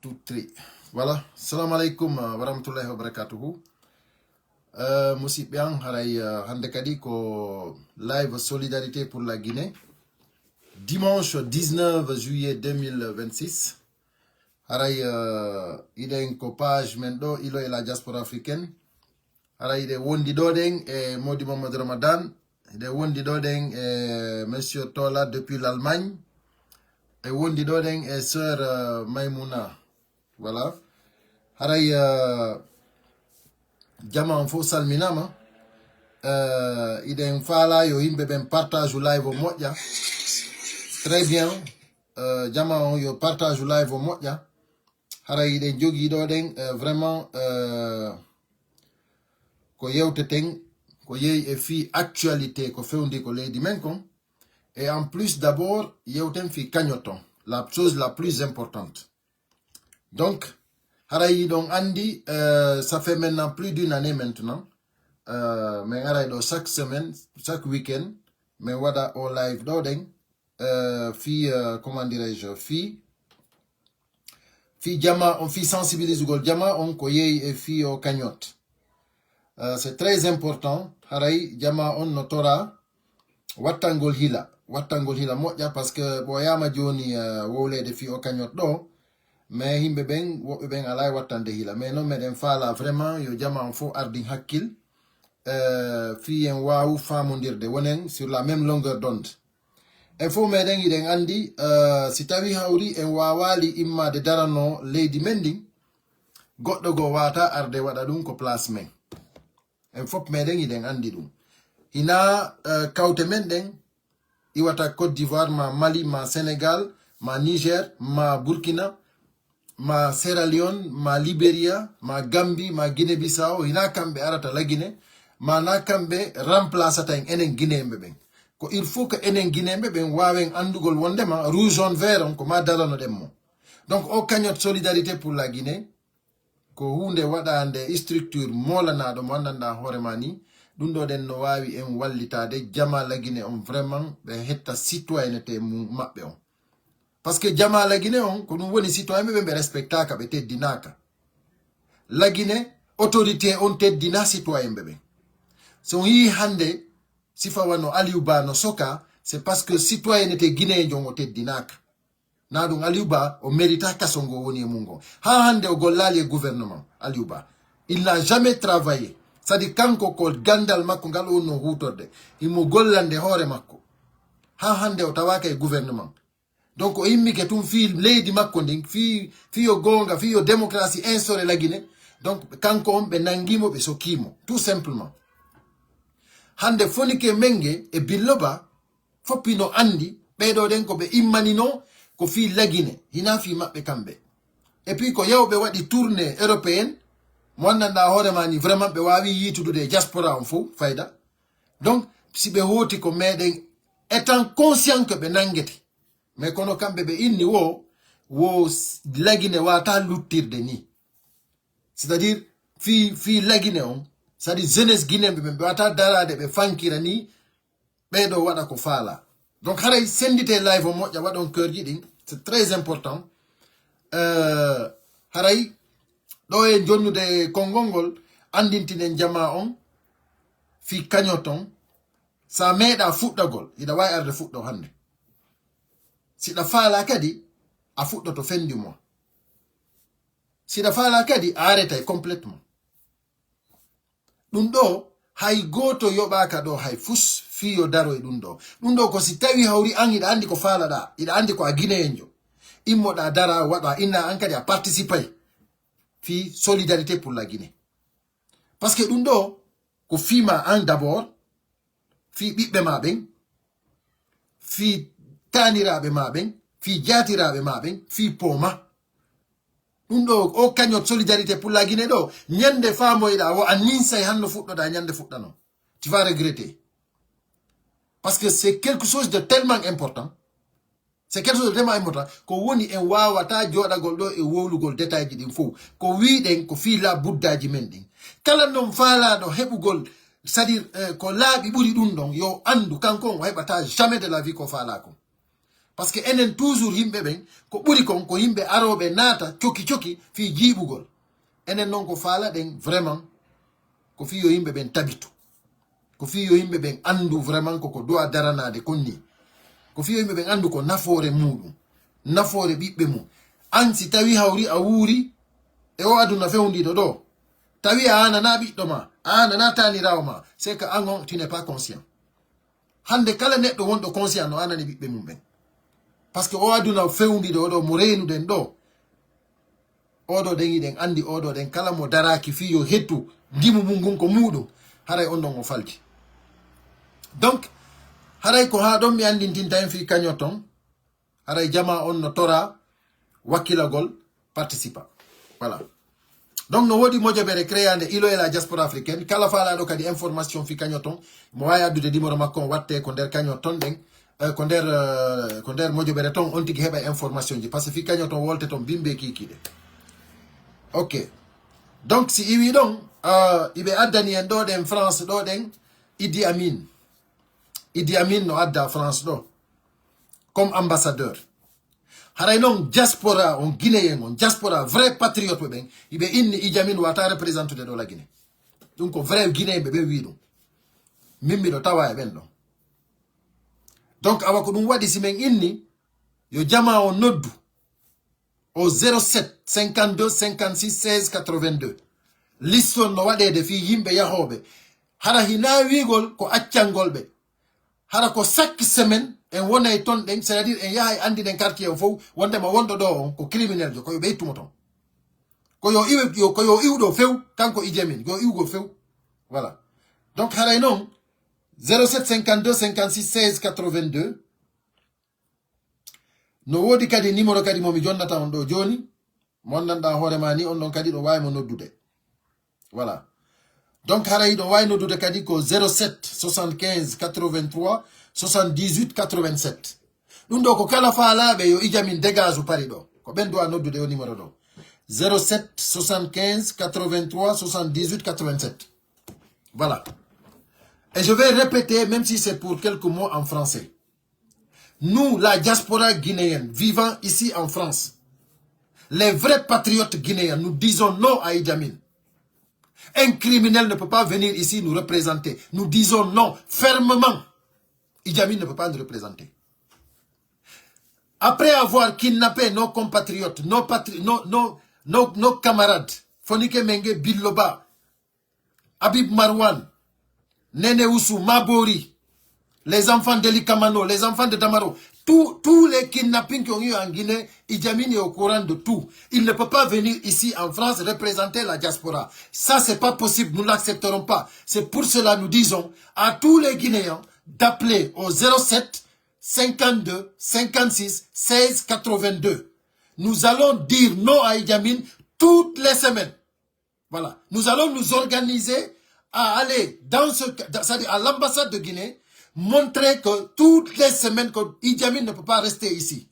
2, 3. Voilà. Salam alaikum wa rahmatullahi wa barakatuhu. Musibiang haray handekadi ko live solidarité pour la Guinée. Dimanche 19 juillet 2026. Haray iden ko page mendo ilo e la diaspora africaine. Haray de wondi doden e Modi Mohamed Ramadan. De wondi doden e Monsieur Tola depuis l'Allemagne. Et wondi doden et sœur Maimouna. Voilà. Haray jama fo salminama. Iden fala yo himbe ben partage live au moja. Très bien. Jama yo partage live au moja. Haray iden jogi doden vraiment ko yewteten ko yey e fi actualité ko fewndi ko leydi men kon. Et en plus d'abord yewten fi cagnoton, la chose la plus importante. Donc haray donc andi ça fait maintenant plus d'une année maintenant. Mais haray do chaque semaine, chaque week-end, mais wada au live doden fi comment dirais-je, fi jama on fi sensibilise gol jama on ko yey e fi o cagnotte. C'est très important. Haray jama on notora wattangol hila moja parce que boyama joni wole de fi o cagnotte do mais himbe ben wobe ben alay wattande hila mais non meden fala vraiment yo jama on fo ardin hakkil fi en wawu famondirde wonen sur la même longueur d'onde e fo meden iden andi si tawi hawri en wawali imma de darano leydi mending goddo go wata arde wada dum ko place men en fop meden iden andi dum hina kawte menden iwata Côte d'Ivoire, ma Mali, ma Sénégal, ma Niger, ma Burkina, ma Sierra Leone, ma Liberia, ma Gambie, ma Guinée-Bissau, hina kambe arata la Guinée, ma na kambe remplaçata en enen Guinée mbeben. Ko il faut que enen Guinée mbeben wawen andugol wondema rouge jaune vert on ko ma dalano demmo. Donc o cagnotte solidarité pour la Guinée ko hunde wada ande structure molana do mandanda horemani. Dundo den no wawi en wallitade jama la Guinée on vraiment be hetta citoyenneté mabbe on parce que jama la Guinée on ko dum woni citoyen be respectaka be teddinaka la Guinée autorité on teddina citoyen be so yi hande sifa wano Aliou Ba no soka c'est parce que citoyenneté guinéen jongo teddinaka na dum Aliou Ba o mérita kasongo woni mungo ha hande o gollali gouvernement Aliou Ba il n'a jamais travaillé. Sadi kanko ko gandal makko ngal no hutorde imo gollande hore makko ha hande o tawaka e gouvernement donc o immi ke tum fi leydi makko ndin fi yo gonga fi yo démocratie instauré la Guinée donc kanko on be nangimo be sokimo tout simplement hande fonike menge e billoba fopino andi be do den ko be immanino ko fi la Guinée hina fi mabbe kambe et puis ko yawbe wadi tournée européenne Mwananda horemani vraiment be wawi yitude diaspora on fou fayda donc si be hoti ko meden étant conscient que be nangeti mais kono kambe be inni wo lagine wata luttirde ni c'est-à-dire fi lagine on c'est-à-dire jeunesse guinéen be wata darade be fankira ni be do wada ko fala donc haray sendite live o moja wadon cœur jidin c'est très important haray do e jonnude kongongol andintinen jama on fi cagnoton sa meeda fuddagol ida way arde fuddo hande si da fala kadi a fuddo to fendi mo si da fala kadi areta complètement dum do hay goto yobaka do hay fus fi yo daro e dum do ko si tawi hawri an ida andi ko fala da ida andi ko a guinéenjo immo da dara wada inna an kadi a participer fi solidarité pour la Guinée parce que dundo ko fima an d'abord fi bibbe maben fi tanirabe maben fi jatirabe maben fi poma dundo o cagnotte solidarité pour la Guinée do nyande famo ida wo aninsa hanno fuddo da nyande fuddano tu vas regretter parce que c'est quelque chose de tellement important. C'est quelque chose de tellement important ko woni en wawata jodagol do e wowlugol détail din fo ko wiiden ko fi la buddaji mending kala non fala do hebugol c'est-à-dire ko laabi buri dum don yo andu kanko o hebata jamais de la vie ko fala ko Parce que enen toujours yimbe ben ko buri kon ko yimbe arobe nata choki fi jibugol. Enen non ko fala den vraiment ko fi yo yimbe ben tabitu. Ko fi yo yimbe ben andu vraiment ko doa darana de konni. Ko fi yo yimbe ben andu ko nafore mudum. Nafore bibbe mu. Ansi tawi hawri a wuri e o aduna fewndi do. Tawi ana na biddo ma, ana na tani rawma, c'est que angon tu n'es pas conscient. Hande kala neddo wondo conscient no anani bibbe mum ben. Parce que o aduna fewndi do mo reenu den do. Odo den yiden andi odo den kala mo daraki fi yo hettu dimu mum ko mudum haray on don o falji. Donc haray ko ha don mi andin tan fi kanyoton haray jama on no tora wakilagol participa. Voilà. Donc no wodi mojabere créande ilo e la diaspora africaine kala fala do kadi information fi kanyoton mo waya dude dimoro makko watte ko der kanyoton den ko der mojabere ton on tigi heba information ji parce que fi kanyoton wolte ton bimbe kikide. OK. Donc si iwi don ibe addani en do den France do den Idi Amin no adda France do comme ambassadeur. Haray non diaspora on guinéen on diaspora vrai patriote ben ibe inni Idi Amin wata représente de la Guinée. Donc vrai guinéen be wi dum mimmi do tawa e ben do. Donc awako dum wadi simen inni yo jama on noddu au 07 52 56 16 82 liston no wadede fi yimbe yahobe hara hina wigol ko accangol be hara ko chaque semaine en wonay ton den c'est-à-dire en yahay andi den quartier o fo wonde ma wondo do ko criminel jo ko be tumoton ko yo iwe yo ko yo iwdo few kanko Idi Amin go iwgo few. Voilà. Donc haray non 07 52 56 16 82 no wodi kadi numéro kadi momi jonnata on do joni mon nanda hore mani on don kadi do way mo noddude. Voilà. Donc haray do way noddude kadi ko 07 75 83 78 87 dum do ko kala faalabe yo Idi Amin dégage pari do ko ben do noddude o numéro do 07 75 83 78 87. Voilà. Et je vais répéter même si c'est pour quelques mots en français. Nous, la diaspora guinéenne, vivant ici en France, les vrais patriotes guinéens, nous disons non à Idi Amin. Un criminel ne peut pas venir ici nous représenter. Nous disons non, fermement. Idi Amin ne peut pas nous représenter. Après avoir kidnappé nos compatriotes, nos camarades, Fonike Menge Biloba, Habib Marwan, Nene Oussou, Mabori, les enfants d'Eli Kamano, les enfants de Damaro, tous les kidnappings qui ont eu en Guinée, Idi Amin est au courant de tout. Il ne peut pas venir ici en France représenter la diaspora. Ça, c'est pas possible, nous l'accepterons pas. C'est pour cela nous disons à tous les Guinéens d'appeler au 07 52 56 16 82. Nous allons dire non à Idi Amin toutes les semaines. Voilà. Nous allons nous organiser à aller c'est-à-dire à l'ambassade de Guinée, montrer que toutes les semaines que Idi Amin ne peut pas rester ici.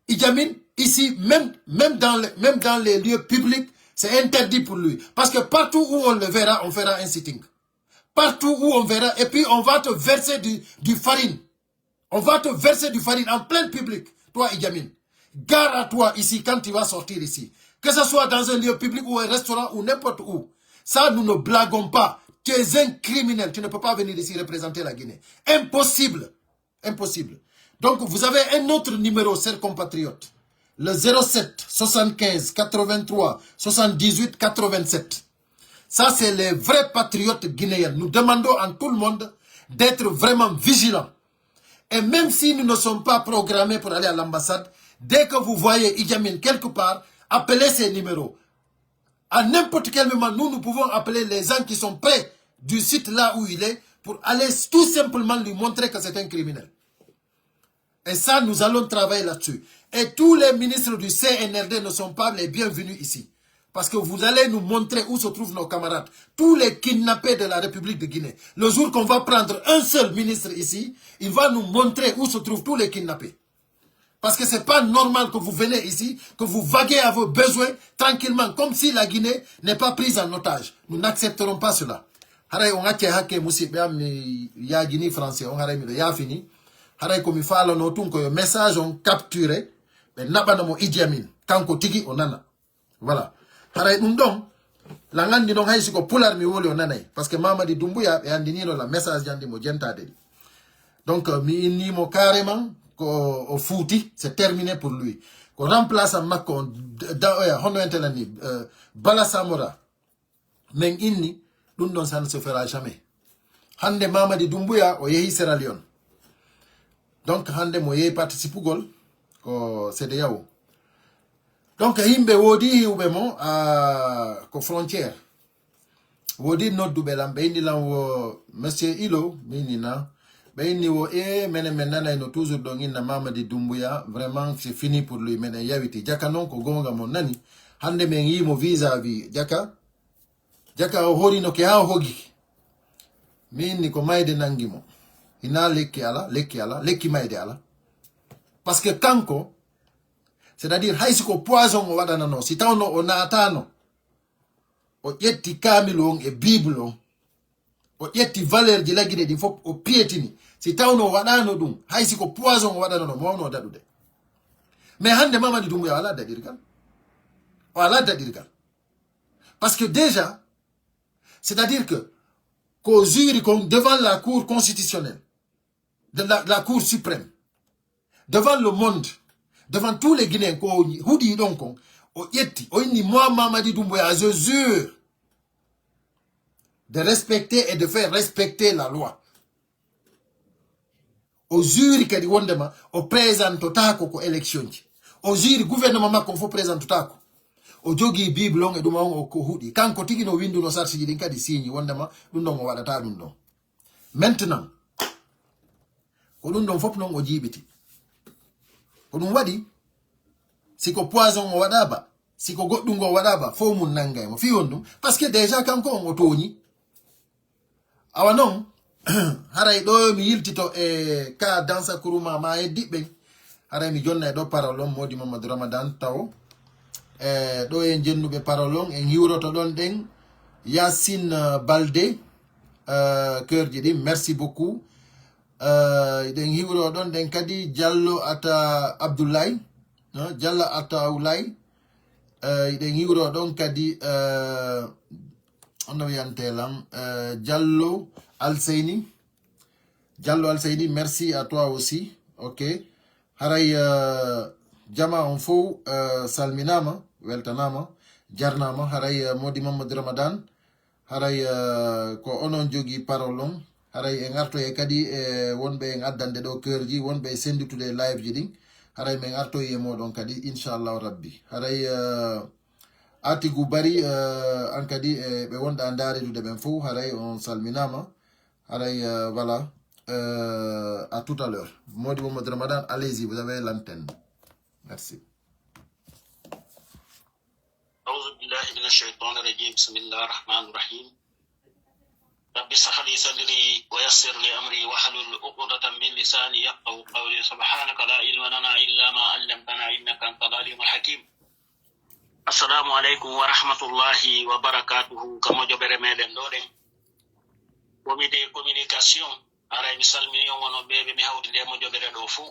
Idi Amin, ici, même dans les lieux publics, c'est interdit pour lui. Parce que partout où on le verra, on fera un sitting. Partout où on verra, et puis on va te verser du farine. On va te verser du farine en plein public, toi Idi Amin. Gare à toi ici quand tu vas sortir ici. Que ce soit dans un lieu public ou un restaurant ou n'importe où. Ça, nous ne blaguons pas. Tu es un criminel. Tu ne peux pas venir ici représenter la Guinée. Impossible. Impossible. Donc, vous avez un autre numéro, chers compatriotes. Le 07 75 83 78 87. Ça, c'est les vrais patriotes guinéens. Nous demandons à tout le monde d'être vraiment vigilants. Et même si nous ne sommes pas programmés pour aller à l'ambassade, dès que vous voyez Idi Amin quelque part, appelez ces numéros. À n'importe quel moment, nous pouvons appeler les gens qui sont près du site là où il est pour aller tout simplement lui montrer que c'est un criminel. Et ça, nous allons travailler là-dessus. Et tous les ministres du CNRD ne sont pas les bienvenus ici. Parce que vous allez nous montrer où se trouvent nos camarades. Tous les kidnappés de la République de Guinée. Le jour qu'on va prendre un seul ministre ici, il va nous montrer où se trouvent tous les kidnappés. Parce que ce n'est pas normal que vous venez ici, que vous vaguez à vos besoins tranquillement, comme si la Guinée n'est pas prise en otage. Nous n'accepterons pas cela. Haray on a hake musi ya Guinée français on haray mi ya fini. haray ko mi falano tun ko yo message on capturé be nabana mo Idi Amin kanko tigi o nana voilà haray dum don la ngandi don haysi ko pular mi woli o nanay parce que Mamadi Doumbouya be andinino la message jandi mo jentade donc mi inni mo carrément ko o fouti c'est terminé pour lui ko remplace makko hono entelani Bala Samora men inni dum don ça ne se fera jamais hande Mamadi Doumbouya o yehi Sierra Leone donc hande mo yehi participugol ko CEDEAO donc himbe wodi ube mo ko frontière wodi noddube lam be indi lam wo monsieur Ilo minina be indi wo menen nana no toujours do inna Mamadi Doumbouya vraiment c'est fini pour lui menen yawiti jaka non ko gonga mon nani hande men yi mo vis-à-vis jaka o hori no ke ha hogi minni ko mayde nangimo ina lekki lekki mayde ala parce que kanko c'est-à-dire haysi ko poison o wadana no si tawno o naatano o ƴetti kamil on e bible on o ƴetti valeur ji lagine ɗi fof o pietini si tawno o waɗano ɗum haysi ko poison o waɗana no mawno daɗude mais hande Mamadi Doumbouya ala daɗirgal o ala daɗirgal parce que déjà c'est-à-dire que qu'au jury devant la cour constitutionnelle de la cour suprême devant le monde devant tous les Guinéens ko hudi donc o yetti o inni moi Mamadi Doumbouya je jure de respecter et de faire respecter la loi o juri kadi wondema o présentotako ko élection ji o juri gouvernement makko fo présentotako o jogi bible on e dum on ko hudi kanko tigi no winduno sarti ji din kadi signi wondema dum don o wadata dum don maintenant ko dum don fop non o jibiti ko dum wadi siko poison o wadaba siko goddungo o wadaba fo mun nangay mo fi wondum parce que déjà kanko on o toni awa non haray do mi yiltito e ka dansa kuruma ma e dibbe haray mi jonna e do parolon modi Mamadou Ramadan taw do en jennube parolon en hiwroto don den Yassine Balde cœur di merci beaucoup den hiwro don den kadi Diallo ata Abdoulaye Diallo ata Oulay den hiwro don kadi on yantelam Diallo Alseini merci à toi aussi ok haray jama on fo salminama weltanama jarnama haray modi Mamadou Ramadan haray ko onon jogi parolon haray en arto e kadi wonbe en addande do keurji wonbe senditude live ji din haray men arto e modon kadi inshallah rabbi haray artigu bari an kadi be wonda andare dude ben fo haray on salminama haray voilà à tout à l'heure modi Mamadou Ramadan allez-y vous avez l'antenne merci أعوذ بالله من الشيطان الرجيم بسم الله الرحمن الرحيم رب اشرح لي صدري ويسر لي أمري واحلل عقدة من لساني يفقهوا قولي سبحانك لا علم لنا إلا ما علمتنا إنك أنت العليم الحكيم السلام عليكم ورحمة الله وبركاته كما جبر ميدن دورين وميدي communication aray mi salmini on wono bebe mi hawti de mo jobere do fu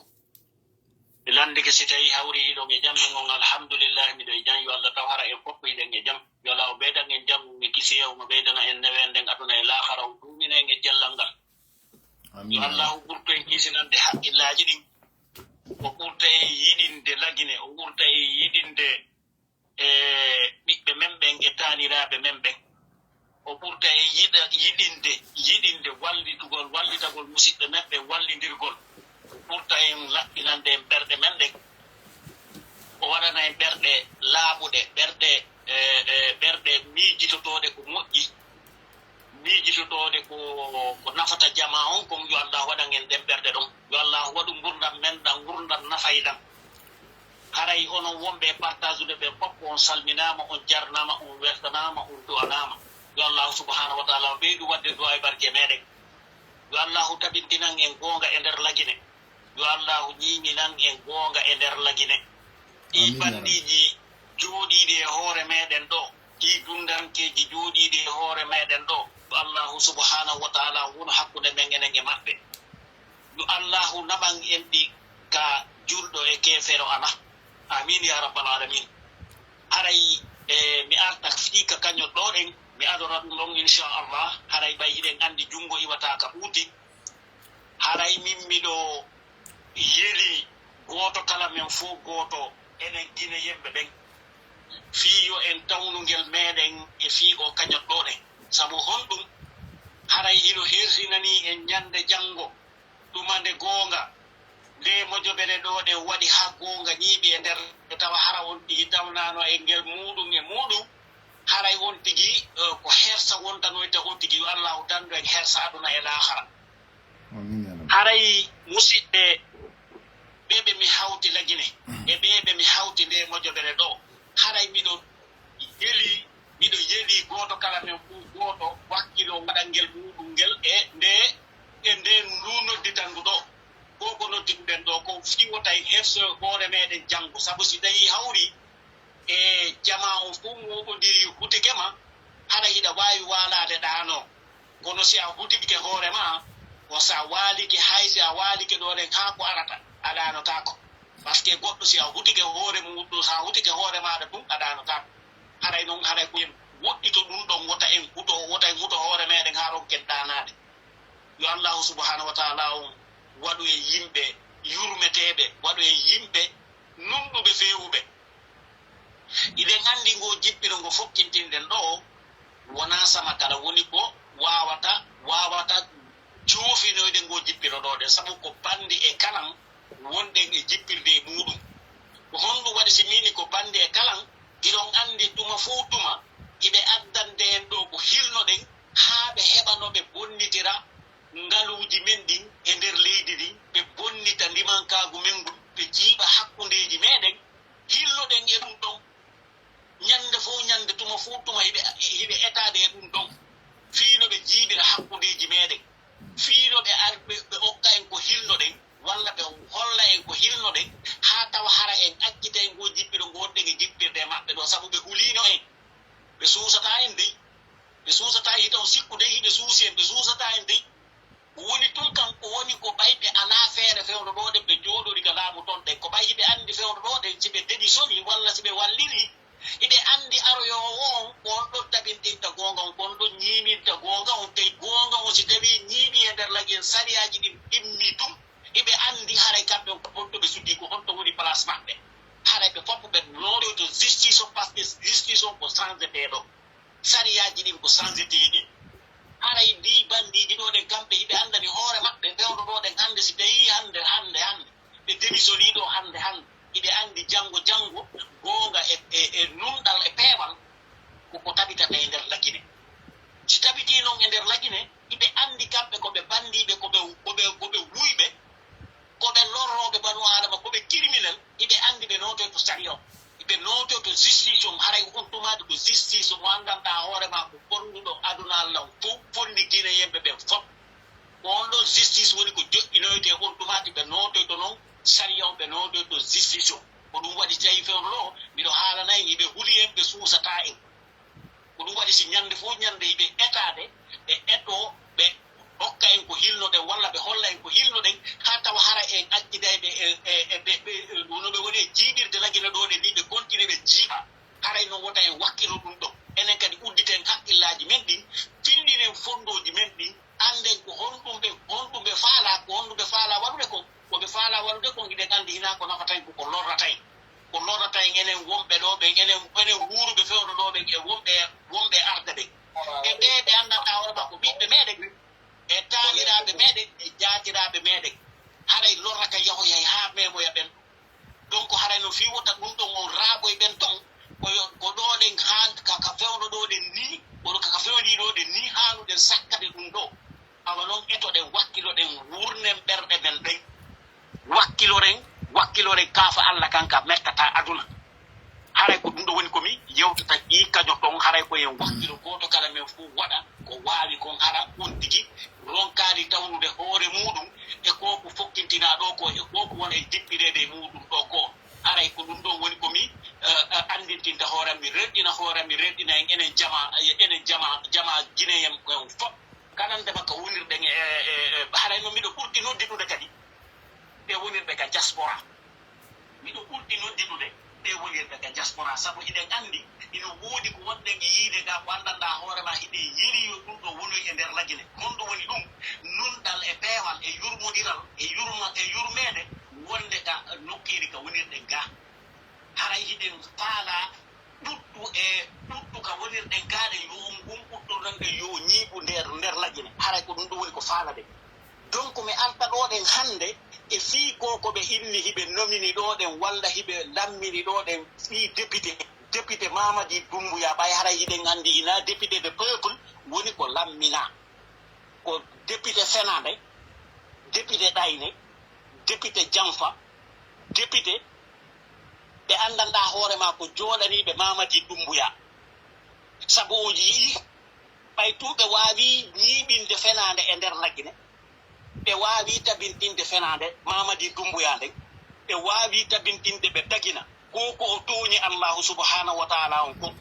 lande ke sitay hawri do nge jam ngon alhamdulillah mi do jam yo Allah tawara e foppo ide nge jam yo law beeda nge jam mi kisi yow mo beedana en newende aduna e laakhara dumine nge jallanga amin yo Allah burto en kisinande haqqillaji din o burto e yidinde lagine o burto e yidinde bibbe membe nge tanirabe membe o burto e yidinde wallitagol musidbe mebbe wallindirgol burta en laɓɓinande en ɓerɗe men ɗen o waɗana en ɓerɗe laaɓuɗe ɓerɗe miijitotoɗe ko moƴƴi miijitotoɗe ko nafata jama on comme yo Allah waɗan en ɗen ɓerɗe ɗon yo Allah waɗu gurdam men ɗam gurdam nafayɗam haray onon wonɓe partage ude ɓe fof on salminama on jarnama on weltanama on du'anama yo Allah subhanahu wa taala ɓeydu wadde du'a e barke meɗen yo Allah tabintinan en gonga e nder lagine yo Allah ñiñinan en gonga e nder lagine ɗi bandiji jooɗiɗi e hoore meɗen ɗo ɗi dundankeji jooɗiɗi e hoore meɗen ɗo yo Allah subhanahu wa taala wono hakkude men enen e maɓɓe yo yo allahu naɓan en ɗi ka julɗo e kefero ala amin ya rabbal alamin haray mi arta fiika kañol ɗo ɗen mi adora ɗum ɗon inchallah haray ɓay hiɗen anndi junngo iwata ka ɓuuti haray min miɗo yeli gooto kala men fof gooto enen gine yimɓe ɓen fiiyo en tawnugel meɗen e fiiɗo kañol ɗo ɗen sabu honɗum haray hiɗo hertinani en ñande janngo ɗumande goonga nde mojoɓere ɗo ɗe waɗi haa goonga ñiiɓi e nder e tawa hara on tigi tawnano e ngel muɗum e muɗum haray on tigi ko hersa wontanoyta on tigi yo allahu dandu en hersa aduna e lahara haray musidɓe ɓeɓe mi hawti lagine e ɓeɓe mi hawti nde mojoɓere ɗo haray miɗo yeli gooto kala men fuu gooto wakkilo waɗa ngel muɗum ngel e nde ndu nodditandu ɗo ko noddiɗuɗen ɗo ko fiwota e herso hoore meɗen janngo sabu si tawi hawri e jama on fof moɓodiri hutike ma haɗa hiɗa wawi walade ɗano kono si a hutike hoore ma o sa walike hay si a walike ɗo ɗen ha ko arata a ɗanotako par ce que goɗɗo si a hutike hoore muɗum sa hutike hoore maɗa ɗum a ɗanotako haray noon haray ko woɗɗito ɗum ɗon wota en huto hoore meɗen ha ronken ɗanade yo allahu subhanahu wa taala on waɗu e yimɓe yurmeteɓe waɗu e yimɓe nunɗuɓe fewuɓe iɗen anndi ngo jippiro ngo fokkintinɗen ɗo wona sama kala woni ko wawata joofinoyde ngo jippiro ɗo ɗen sabu ko bandi e kalan wonɗen e jippirde e muɗum ko honɗum waɗi si mini ko bandi e kalan iɗon anndi tuma fof tuma iɓe addante en ɗo ko hilnoɗen haa ɓe heɓanoɓe bonnitira ngaluuji men ɗin e nder leydi ɗin ɓe bonnita ndimankaagu men ngu ɓe jiiɓa hakkundeji meɗen hilnoɗen e ɗum ɗon ñande fof ñande tuma fof tuma hiɓe etade e ɗum ɗon fiino ɓe jiiɓira hakkundeji meɗen fiino ɓe ar ɓe okka en ko hilnoɗen walla ɓe holla en ko hilnoɗen haa tawa hara en accita en ngo jippiro gonɗen e jippirde maɓɓe ɗo sabu ɓe hulino en ɓe suusata en dey ɓe suusata hitaw sikku dey hiɓe suusi en ɓe suusata en dey woni tun kam ko woni ko ɓayɓe ala feere fewno ɗo ɗen ɓe jooɗori ga laamu ton ɗen ko ɓay hiɓe anndi fewno ɗo ɗen si ɓe démisoni walla si ɓe walliri hiɓe anndi aroyowo on on ɗon tabintinta goonga on kon ɗon ñiiminta goonga on tawi goonga on si tawi ñiiɓi e nder lagi en sariyaji ɗin ɗimmi tum hiɓe anndi haray kamɓe honto ɓe suddi ko honto woni place maɓɓe haray ɓe fof ɓe nooɗo to justice o par ce que justice o ko changé ɗo sariyaji ɗin ko changé teɗi haray ndi bandiji ɗo ɗen kamɓe hiɓe anndani hoore maɓɓe fewno ɗo ɗen hannde si tawi hannde ɓe démissioni ɗo hannde hiɓe anndi janngo goonga e numɗal e peewal koko tabitata e nder lagine si tabiti noon e nder lagine hiɓe anndi kamɓe koɓe bandiɓe koɓe wuyɓe koɓe lorroɓe banu adama koɓe criminel hiɓe anndi ɓe nootoy to sario ɓe nootoy to justice on haray on tumade ko justice mo anndanɗa hoore ma ko bonnuɗo aduna allah fof fondi guine yimɓe ɓen fof on ɗon justice woni ko joƴƴinoyte on tumade ɓe nootoy to noon saria on ɓe nootoy to justice o ko ɗum waɗi tawi fewno ɗo mbiɗo haalanayi hiɓe huli en ɓe suusata en ko ɗum waɗi si ñande fof ñande hiɓe etade ɓe etto ɓe hokka en ko hilnoɗen walla ɓe holla en ko hilnoɗen haa tawa hara en accidayɓe no ɓe woni e jiiɗirde lagine ɗo ɗe ni ɓe continue ɓe jiiɓa haray noon wota en wakkilo ɗum ɗo enen kadi udditen haqqillaji men ɗin findinen fondoji men ɗin anden ko honɗum ɓe faala ko honɗum ɓe faala waɗude ko koɓe faala waɗude ko giɗen anndi hina ko nafata en koko lorrata en enen wonɓe ɗo ɓen enen wuuruɓe fewno ɗo ɓen e wonɓe arde ɓen e ɓe anndanɗa hoore ma ko ɓiɓɓe meɗen e taaniraaɓe meɗen e jaatiraɓe meɗen haray lorraka yahoyay haa memoya ɓen donc haray no fiwota ɗum ɗon on raaɓoye ɓen ton ko ɗo ɗen ka fewno ɗo ɗen ni oɗo kaka fewni ɗo ɗen ni haanuɗen sakkade ɗum ɗo awa noon etoɗen wakkiloɗen wurnen ɓerɗe men ɗen wakkiloren kaafa allah kanka mettata aduna haray ko ɗum ɗo woni komi yewtata ƴiikajo ɗon haray koyen wakkilo goto kala men fof waɗa ko waawi kon hara on tigi ronkaali tawnude hoore muɗum e ko ko fokkintina ɗo ko e ko ko wona e jippirede muɗum ɗo ko haray ko ɗum ɗon woni komi andintinta hooram mi reɗɗina en enen jama guinéen fof kanande makka wonirɗen haray no miɗo ɓurti noddiɗude kadi ɓe wonirɓe ka diaspora miɗo ɓurti noddiɗude ɓe wonirɓe ka diaspora sabu iɗen anndi ino woodi ko wonɗen e yiide ga ko anndanɗa hoore ma hiɗe yeri yo ɗum ɗo wonoy e nder lagine kon ɗo woni ɗum nunɗal e peewal e yurmodiral e yurmeede wonde ka nokkeeri ka wonirɗen ga haray hiɗen faala ɗuɗɗu ka wonirɗen gaaɗe yo gumɓuɗɗornanɗe yo ñiiɓu nder lagine haray ko ɗum ɗo woni ko faala de donc mi alta ɗoɗen hannde e fii ko ɓe inni hiɓe nomini ɗoɗen walla hiɓe lammini ɗoɗen fii député Mamadi Doumbouya ɓay haray hiɗen anndi ina député de peuple woni ko lammina ko député Fenande député Ɗayne député Jamfa député ɓe anndanɗa hoore ma ko jooɗaniɓe Mamadi Doumbouya sabu o yii ɓay tumɓe waawi ñiiɓinde Fenande e nder laggine ɓe waawi tabintinde Fenande Mamadi Doumbouya nden ɓe waawi tabintinde ɓe dagina ko o tooñi Allahu subhanahu wa taala on kon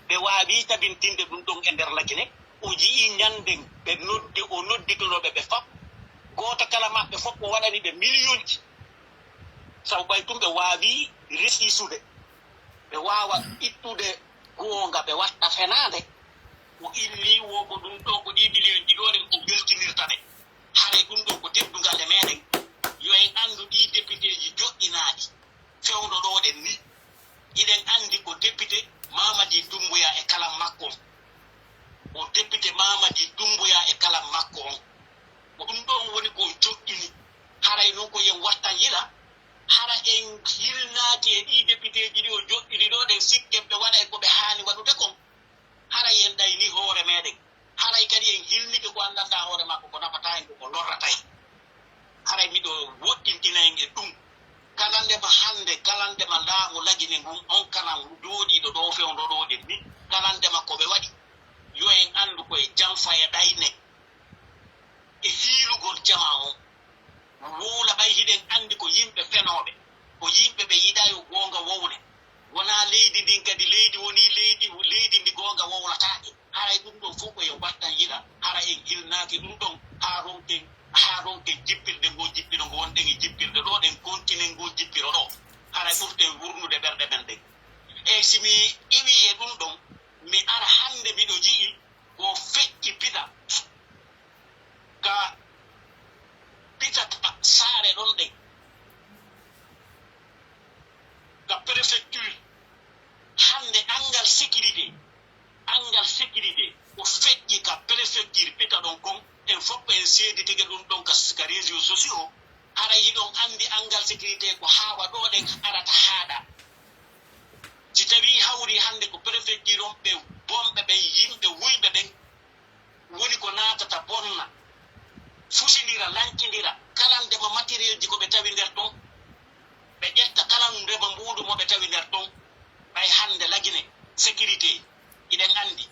ɓe waawi tabintinde ɗum ɗon e nder lagine o jii ñanden ɓe o nodditunoɓe ɓe fab gooto kala maɓɓe fof o waɗani ɓe million ji sabu ɓay tum ɓe waawi resisude ɓe waawa ittude goonga ɓe watta Fenande o illi wo ko ɗum ɗo ko ɗi million ji ɗo ɗen ko weltinirta ɓe haray ɗum ɗo ko teddugal e meɗen yo en anndu ɗi député ji joɗɗinaaɗi fewno ɗoɗen ni iɗen anndi ko député Mamadi Doumbouya e kala makko on o député Mamadi Doumbouya e kala makko on ko ɗum ɗon woni ko joɗɗini haray noon ko yen wattan yila hara en hilnaaki e ɗi député ji ɗi o joɗɗini ɗoɗen sikken ɓe waɗa e ko ɓe haani waɗude kon haray en ɗayni hoore meɗen haray kadi en hilnike ko anndanɗa hoore makko ko nafata en koko lorrata en haray miɗo woɗɗintina en e ɗum kalandema hannde kalandema laamu lagine ngun on kalan jooɗiɗo ɗo fewndo ɗoɗen ni kalandema ko ɓe waɗi yo en anndu koye Jamfa e Ɗayne e hiilugol jama on wuula ɓay hiɗen anndi ko yimɓe fenooɓe ko yimɓe ɓe yiɗa yo goonga wowne wona leydi ndin kadi leydi woni leydi ndi goonga wowlataake haray ɗum ɗon fof koye wattan yiɗa hara en hilnaaki ɗum ɗon haa ronke jippirde ngo jippiro ngo wonɗen e jippirde ɗo ɗen continue ngo jippiro ɗo haray ɓurten wurnude ɓerɗe men ɗen eyi si mi iwi e ɗum ɗon mi ara hannde miɗo jiɗi ko feƴƴi pita ka pitata saare ɗon ɗen ka préfecture hannde angal sécurité ko feƴƴi ka préfecture pita ɗon kon en fof en seeditige ɗum ɗon ka réseaux sociaux haray hiɗon anndi angal sécurité ko haawa ɗo ɗen arata haaɗa si tawi hawri hannde ko préfecture on ɓe bomɓe ɓen yimɓe wuyɓe ɓen woni ko naatata bonna fusindira lankindira kala ndema matériel ji ko ɓe tawi nder ɗon ɓe ƴetta kala ndema mbuuɗu mo ɓe tawi nder ɗon ɓay hannde lagine sécurité iɗen anndi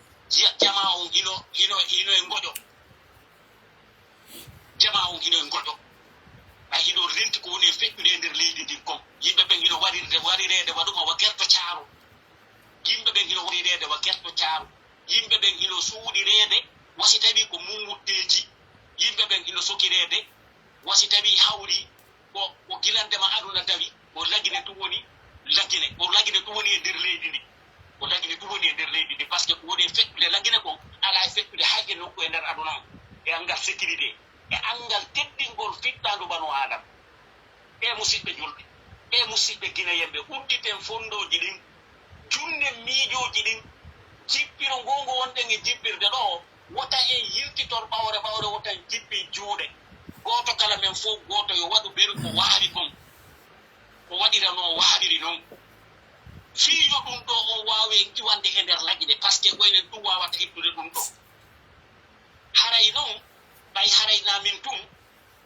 jama on hino e ngoƴo jama on hino e ngoƴo ɓay hiɗo renti ko woni e feƴƴude e nder leydi ndin kon yimɓe ɓen hino warirede waɗuma wa gerto caaru yimɓe ɓen hino warirede wa gerto caaru yimɓe ɓen hino suuɗirede wasi tawi ko mumwutteji yimɓe ɓen hino sokirede wasi tawi hawri ko gilandema aduna tawi o lagine ɗum woni lagine o lagine ɗum woni e nder leydi ndi o lagine ɗum woni e nder leydi ndi par ce que ko woni e feƴƴude lagine kon ala e feƴƴude hayƴe nokku e nder aduna on e angal sécurité e angal teddingol fittandu banu adama e musidɓe julɓe e musidɓe guinéyemɓe udditen fondoji ɗin junnen miijoji ɗin jippiro ngongo wonɗen e jippirde ɗo wota en yiltitor ɓawre wotan jippi juuɗe goto kala men fof goto yo waɗu ɓeru ko waari kon ko waɗira no waariri noon fiijo ɗum ɗo o waawe iwande e nder lagine par ce que ɓoynen ɗum wawata ittude ɗum ɗo haray noon ɓay haray namin tum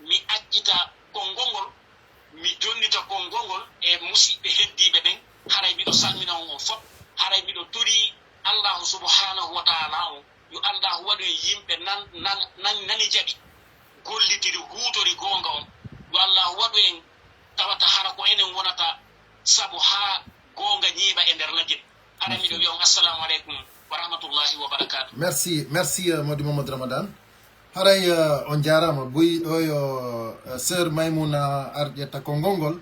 mi accita konngol ngol mi jonnita konngol ngol e musidɓe heddiɓe ɓen haray miɗo salmina on fof haray miɗo tori allahu subhanahu wa taala on yo allahu waɗu e yimɓe nani jaɓi gollitiri huutori goonga on yo allahu waɗu en tawata hara ko enen wonata sabu haa goonga ñiiɓa e nder lagine hara miɗo wiya on assalamu aleykum wa rahmatullahi wa barakatuh. Merci Mody Mamadou Ramadan. haray on jarama boyi ɗo yo sœur Maymouna arƴetta konngol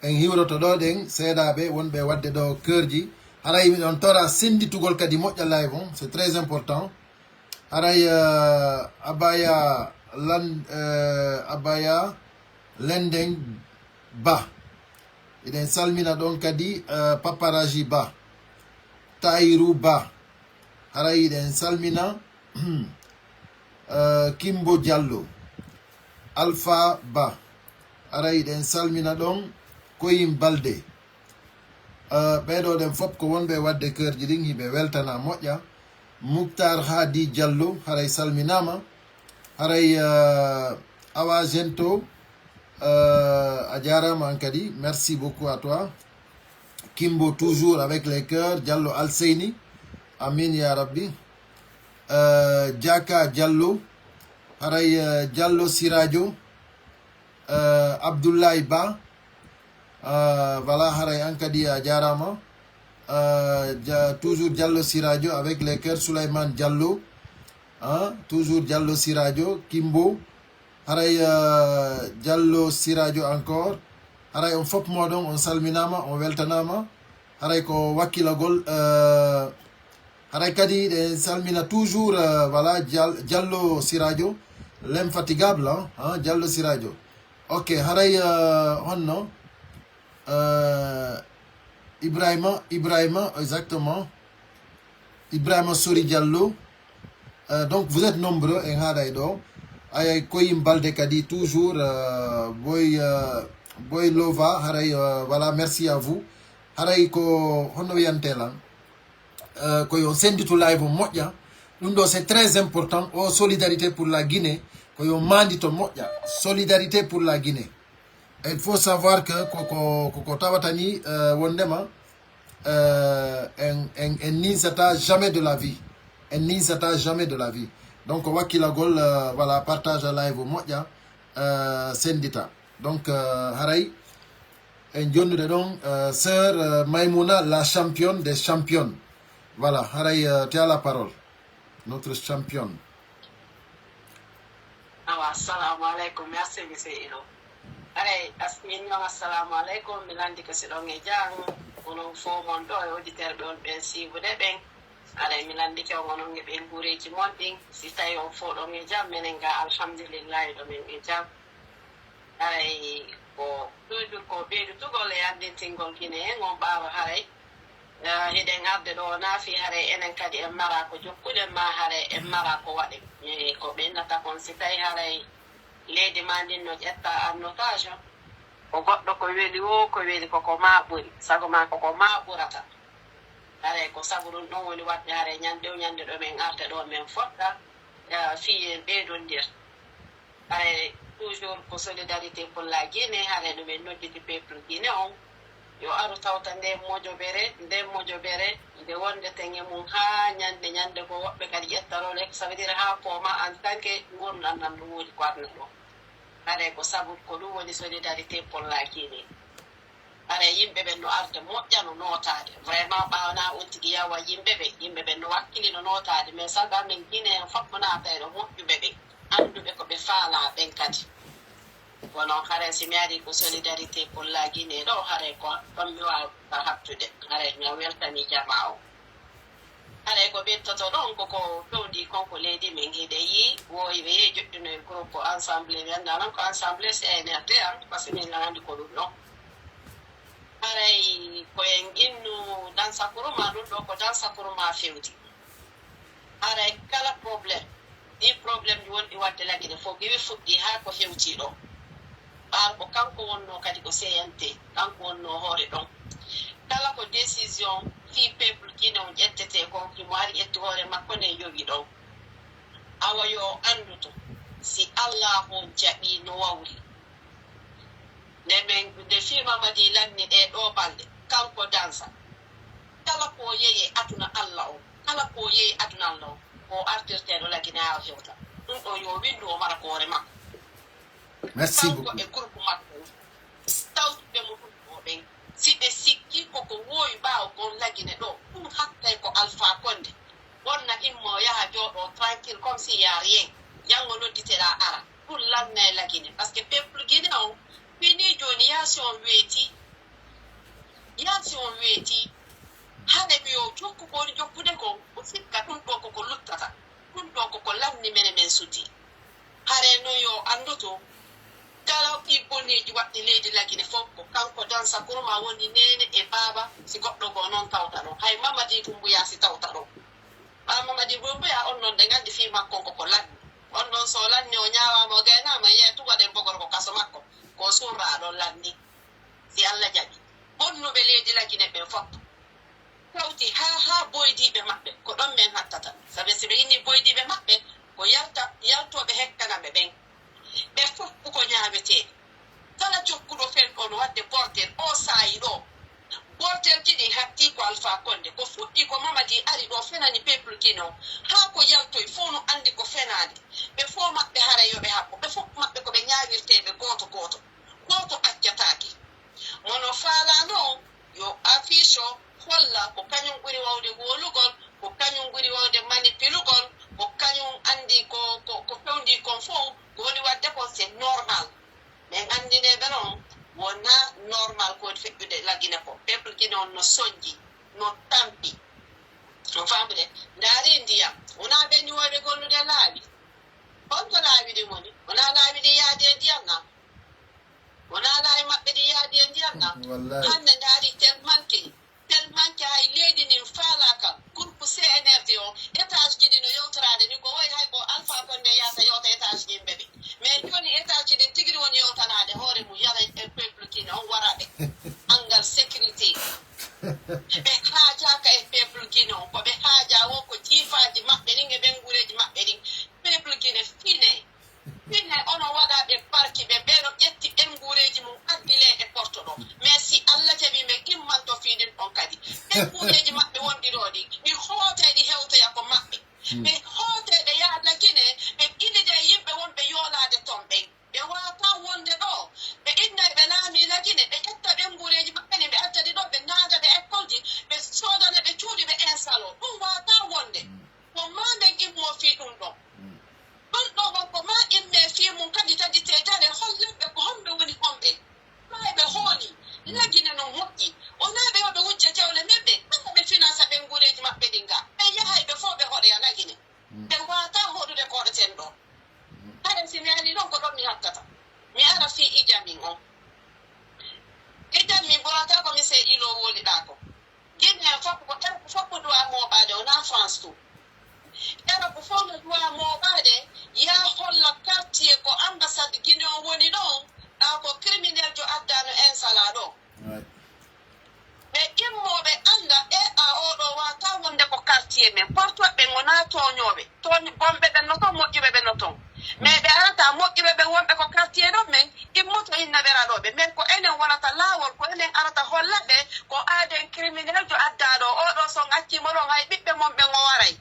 en hiwroto ɗo ɗen seeɗaɓe wonɓe wadde ɗo keurji haray miɗon tora senditugol kadi moƴƴa live on c'est très important haray abaya lenden ba eɗen salmina ɗon kadi paparaji ba Taïrou ba haray eɗen salmina Kimbo Diallo Alpha ba haray eɗen salmina ɗon Koyim Balde ɓeɗo ɗen fof ko wonɓe wadde keurji ɗin hiɓe weltana moƴƴa Mouktar Hadi Diallo haray salminama haray Awa Gento a jarama an kadi merci beaucoup à toi Kimbo toujours avec les cœurs Diallo Alseyni amin ya rabbi Diaka Diallo haray Diallo Siradio Abdoulaye Ba voilà haray an kadi a jarama toujours Diallo Siradio avec les cœurs Souleymane Diallo toujours Diallo Siradio Kimbo haray Diallo Siradio encore haray on fof moɗon on salminama on weltanama haray ko wakkilagol haray kadi ɗe salmina toujours voilà Diallo Siradio l'infatigable Diallo Siradio ok haray honno Ibrahima exactement Ibrahima Sori Diallo donc vous êtes nombreux en haɗay ɗo ayay Koyim Balde kadi toujours Boy Lova haray voilà merci à vous haray ko honno wiyantela ko yo senditu live moƴƴa ɗum ɗo c'est très important o solidarité pour la Guinée ko yo mandito moƴƴa solidarité pour la Guinée et il faut savoir que koko tawata ni wondema en ninsata jamais de la vie en ninsata jamais de la vie donc wakkilagol voilà partage live moƴƴa sendita donc haray en jonnude ɗon sœur Maymouna la championne des championnes voilà haray tu as la parole notre championne. Assalamu alaikum merci monsieur Ilo haray assalamu alaikum mi landi ko siɗon e jang onon fo mon ɗo e auditeur ɓe on ɓen sibude ɓen aɗa mi landike on onon e ɓen guureji mon ɗin si tawi on fo ɗon e jam minen ga alhamdulillahi ɗomin e jam haray ko toujours ko ɓeydutugol e andintingol Guinée en on ɓaawa haray heɗen arde ɗo naafi haray enen kadi en mara ko jokkuɗen ma haray en mara ko waɗen ko ɓennata kon si tawi haray leydi ma ndin no ƴetta annotage ko goɗɗo ko weli ko weli koko ma ɓuri sago ma koko ma ɓurata haray ko sabu ɗum ɗon woni waɗde haray ñande ɗo min arde ɗo min foɗɗa fiyen ɓeydondir haray toujours ko solidarité pour la Guinée haray ɗumen nodditi peuple Guinée on yo aru tawta nde mojobere nde wondeten e mum ha ñande ko woɓɓe kadi ƴettarole ça veut dire ha pooma en tant que gurdam nam ɗum woni ko arna ɗo haray ko sabu ko ɗum woni solidarité pour la Guinée haray yimɓe ɓen no arde moƴƴa no notade vraiment ɓawna on tigi yawa yimɓe ɓen no wakkili no notade mais saga men Guinée en fof mo naata ɗo moƴƴuɓe ɓe anduɓe ko ɓe faala ɓen kadi wonon haray si mi ari ko solidarité pour la Guinée ɗo haray ko ɗon mi wawa habtude haray mi weltani jama o haray ko ɓettoto ɗon koko towdi konko leydi min hiɗe yi woyi ɓe yehi joɗɗino e groupe ensemble mi anda noon ko ensemble CNRD par ce que min andi ko ɗum ɗon haray koyen innu dansakuruma ɗum ɗo ko dansakuruma fewti haray kala probléme ɗi probléme ɗi wonɗi wadde laggine fof ɓiwi fuɗɗi ha ko hewti ɗo ɓaar ko kanko wonno kadi ko CNT kanko wonno hoore ɗon kala ko décision fi peuple Guinée on ƴettete kon himo ari ƴetti hoore makko nde yogi ɗon awa yo anduto si Allah on jaɓi no wawri nde filmamadi lanni ɗe ɗo balɗe kanko dansa kala ko yeyi aduna Allah o kala ko yeyi aduna Allah o ko artirteɗo lagine ha hewta ɗum ɗo yo windu o mara ko hoore makko merci beaucoup e groupe makko tawtuɓe mo ɗum ɗo ɓen si ɓe sikki koko wowi ɓaawa gon lagine ɗo ɗum hattay ko Alpha Condé wonna immo yaha jooɗo tranquille comme si ya rien janngo noddi e lagine parce que peuple guinéen o fini joni yasi on weeti hade mi o jokku ko jokkude ko o sikka ɗum ɗo koko luttata ɗum ɗo koko lamni men suti hare no yo anduto kala ibboneji waɗɗi leydi lagine fof ko kanko dansa kurma woni nene e baaba si goɗɗo go noon tawta ɗo hay mamadi tumbuya si tawta ɗo ɓa mamadi tumbuya on noon de gandi fi makko koko lanni on ɗon so lanni o ñawama o gaynama yiye tugaɗen bogor ko kaso makko ko surra ɗon lanni si Allah jaɓi bonnuɓe leydi lagine ɓe fof tawti ha boydiɓe maɓɓe ko ɗon men hattata sabi si ɓe inni boydiɓe maɓɓe ko yaltoɓe hekkanaɓe ɓen ɓe fof ko ñaaweteeɗe kala jokkuɗo fen on wadde portel o saayi ɗo portel jiɗi hatti ko Alpha Condé ko fuɗɗi ko Mamadi ari ɗo fenani peuple kino haa ko yaltoy fof no anndi ko fenaade ɓe fof maɓɓe hara yoɓe haɓɓo ɓe fof maɓɓe ko ɓe ñaawirteeɓe gooto accataake mono faalano yo affiche o holla ko kañum ɓuri wawde wolugol ko kañum ɓuri wawde manipulugol ko kañum anndi ko fewndi kon fof ko woni wadde kon c'est normal mais anndine ɓe noon wona normal ko woni feƴƴude lagine ko peuple guine on no soñji no tampi no famde ndaari ndiyam wona ɓe ñiwoɓe gollude laaɓi honto laaɓi ɗi woni wona laaɓi ɗi yaadi e ndiyam na wona laaɓi maɓɓe ɗi yaadi e ndiyam na hannde ndaari tellement hay leydi nin faalaka groupe CNRD o étage ji ɗi no yewtorade ni ko woyi hay ko Alpha Condé yata yewta étage yimɓe ɓe mais joni étage ji ɗin tigiri woni yewtanade hoore mum yara e peuple kine on waraɓe angal sécurité ɓe haajaka e peuple kine on koɓe haaja won ko jiifaji maɓɓe ɗin e ɓen guureji maɓɓe ɗin peuple kine fine ono waɗa ɓe parki ɓe ɓeɗo ƴetti ɓen guureji mum addile e porto ɗo mais si Allah jaɓi ɓe gimmanto fiɗin ɗon kadi ɓen guureji maɓɓe wonɗiɗo ɗi ɗi hooteɗi hewtoya ko maɓɓe ɓe hooteɗe yaada guine ɓe ilide yimɓe wonɓe yoolade ton ɓen ɓe wata wonde ɗo ɓe innayi ɓe laamila guine ɓe ƴetta ɓen guureji maɓɓe ni ɓe addadi ɗo ɓe naagade école ji ɓe sodana ɓe cuuɗi ɓe installe o ɗum wata wonde ko ma ɓen immo fi ɗum ɗon ɗum ɗo wonko ma imme fi mum kadi tadi tedare holleɓe ko homɓe woni homɓe ma ɓe hooli lagine no moƴƴi wona ɓe yoɓe wujja jawle meɓɓe ɓanga ɓe finance ɓen guureji maɓɓe ɗin ga ɓe yahay ɓe fof ɓe hoɗoya lagine ɓe wata hoɗude koɗoten ɗo haren si mi ani ɗon ko ɗon mi hakkata mi ara fi ijamin on ijamin ɓurata komi se ilo woliɗa ko guine foppo duwa moɓade wona France tout era ko fof no duwa moɓade ya holla quartier ko ambassade guine o woni ɗon ɗa ko criminel jo addano insala ɗo ɓe immoɓe anda oɗo wata wonde ko quartier men portoɓe gona toñoɓe bonɓe ɓen no toon moƴƴuɓe ɓe no toon mais ɓe arata moƴƴuɓe ɓe wonɓe ko quartier ɗon men immoto hinna ɓeraɗoɓe mais ko enen wonata laawol ko enen arata hollaɓe ko aaden criminel jo addaɗo oɗo son accimo ɗon hay ɓiɓɓe mon ɓen o waray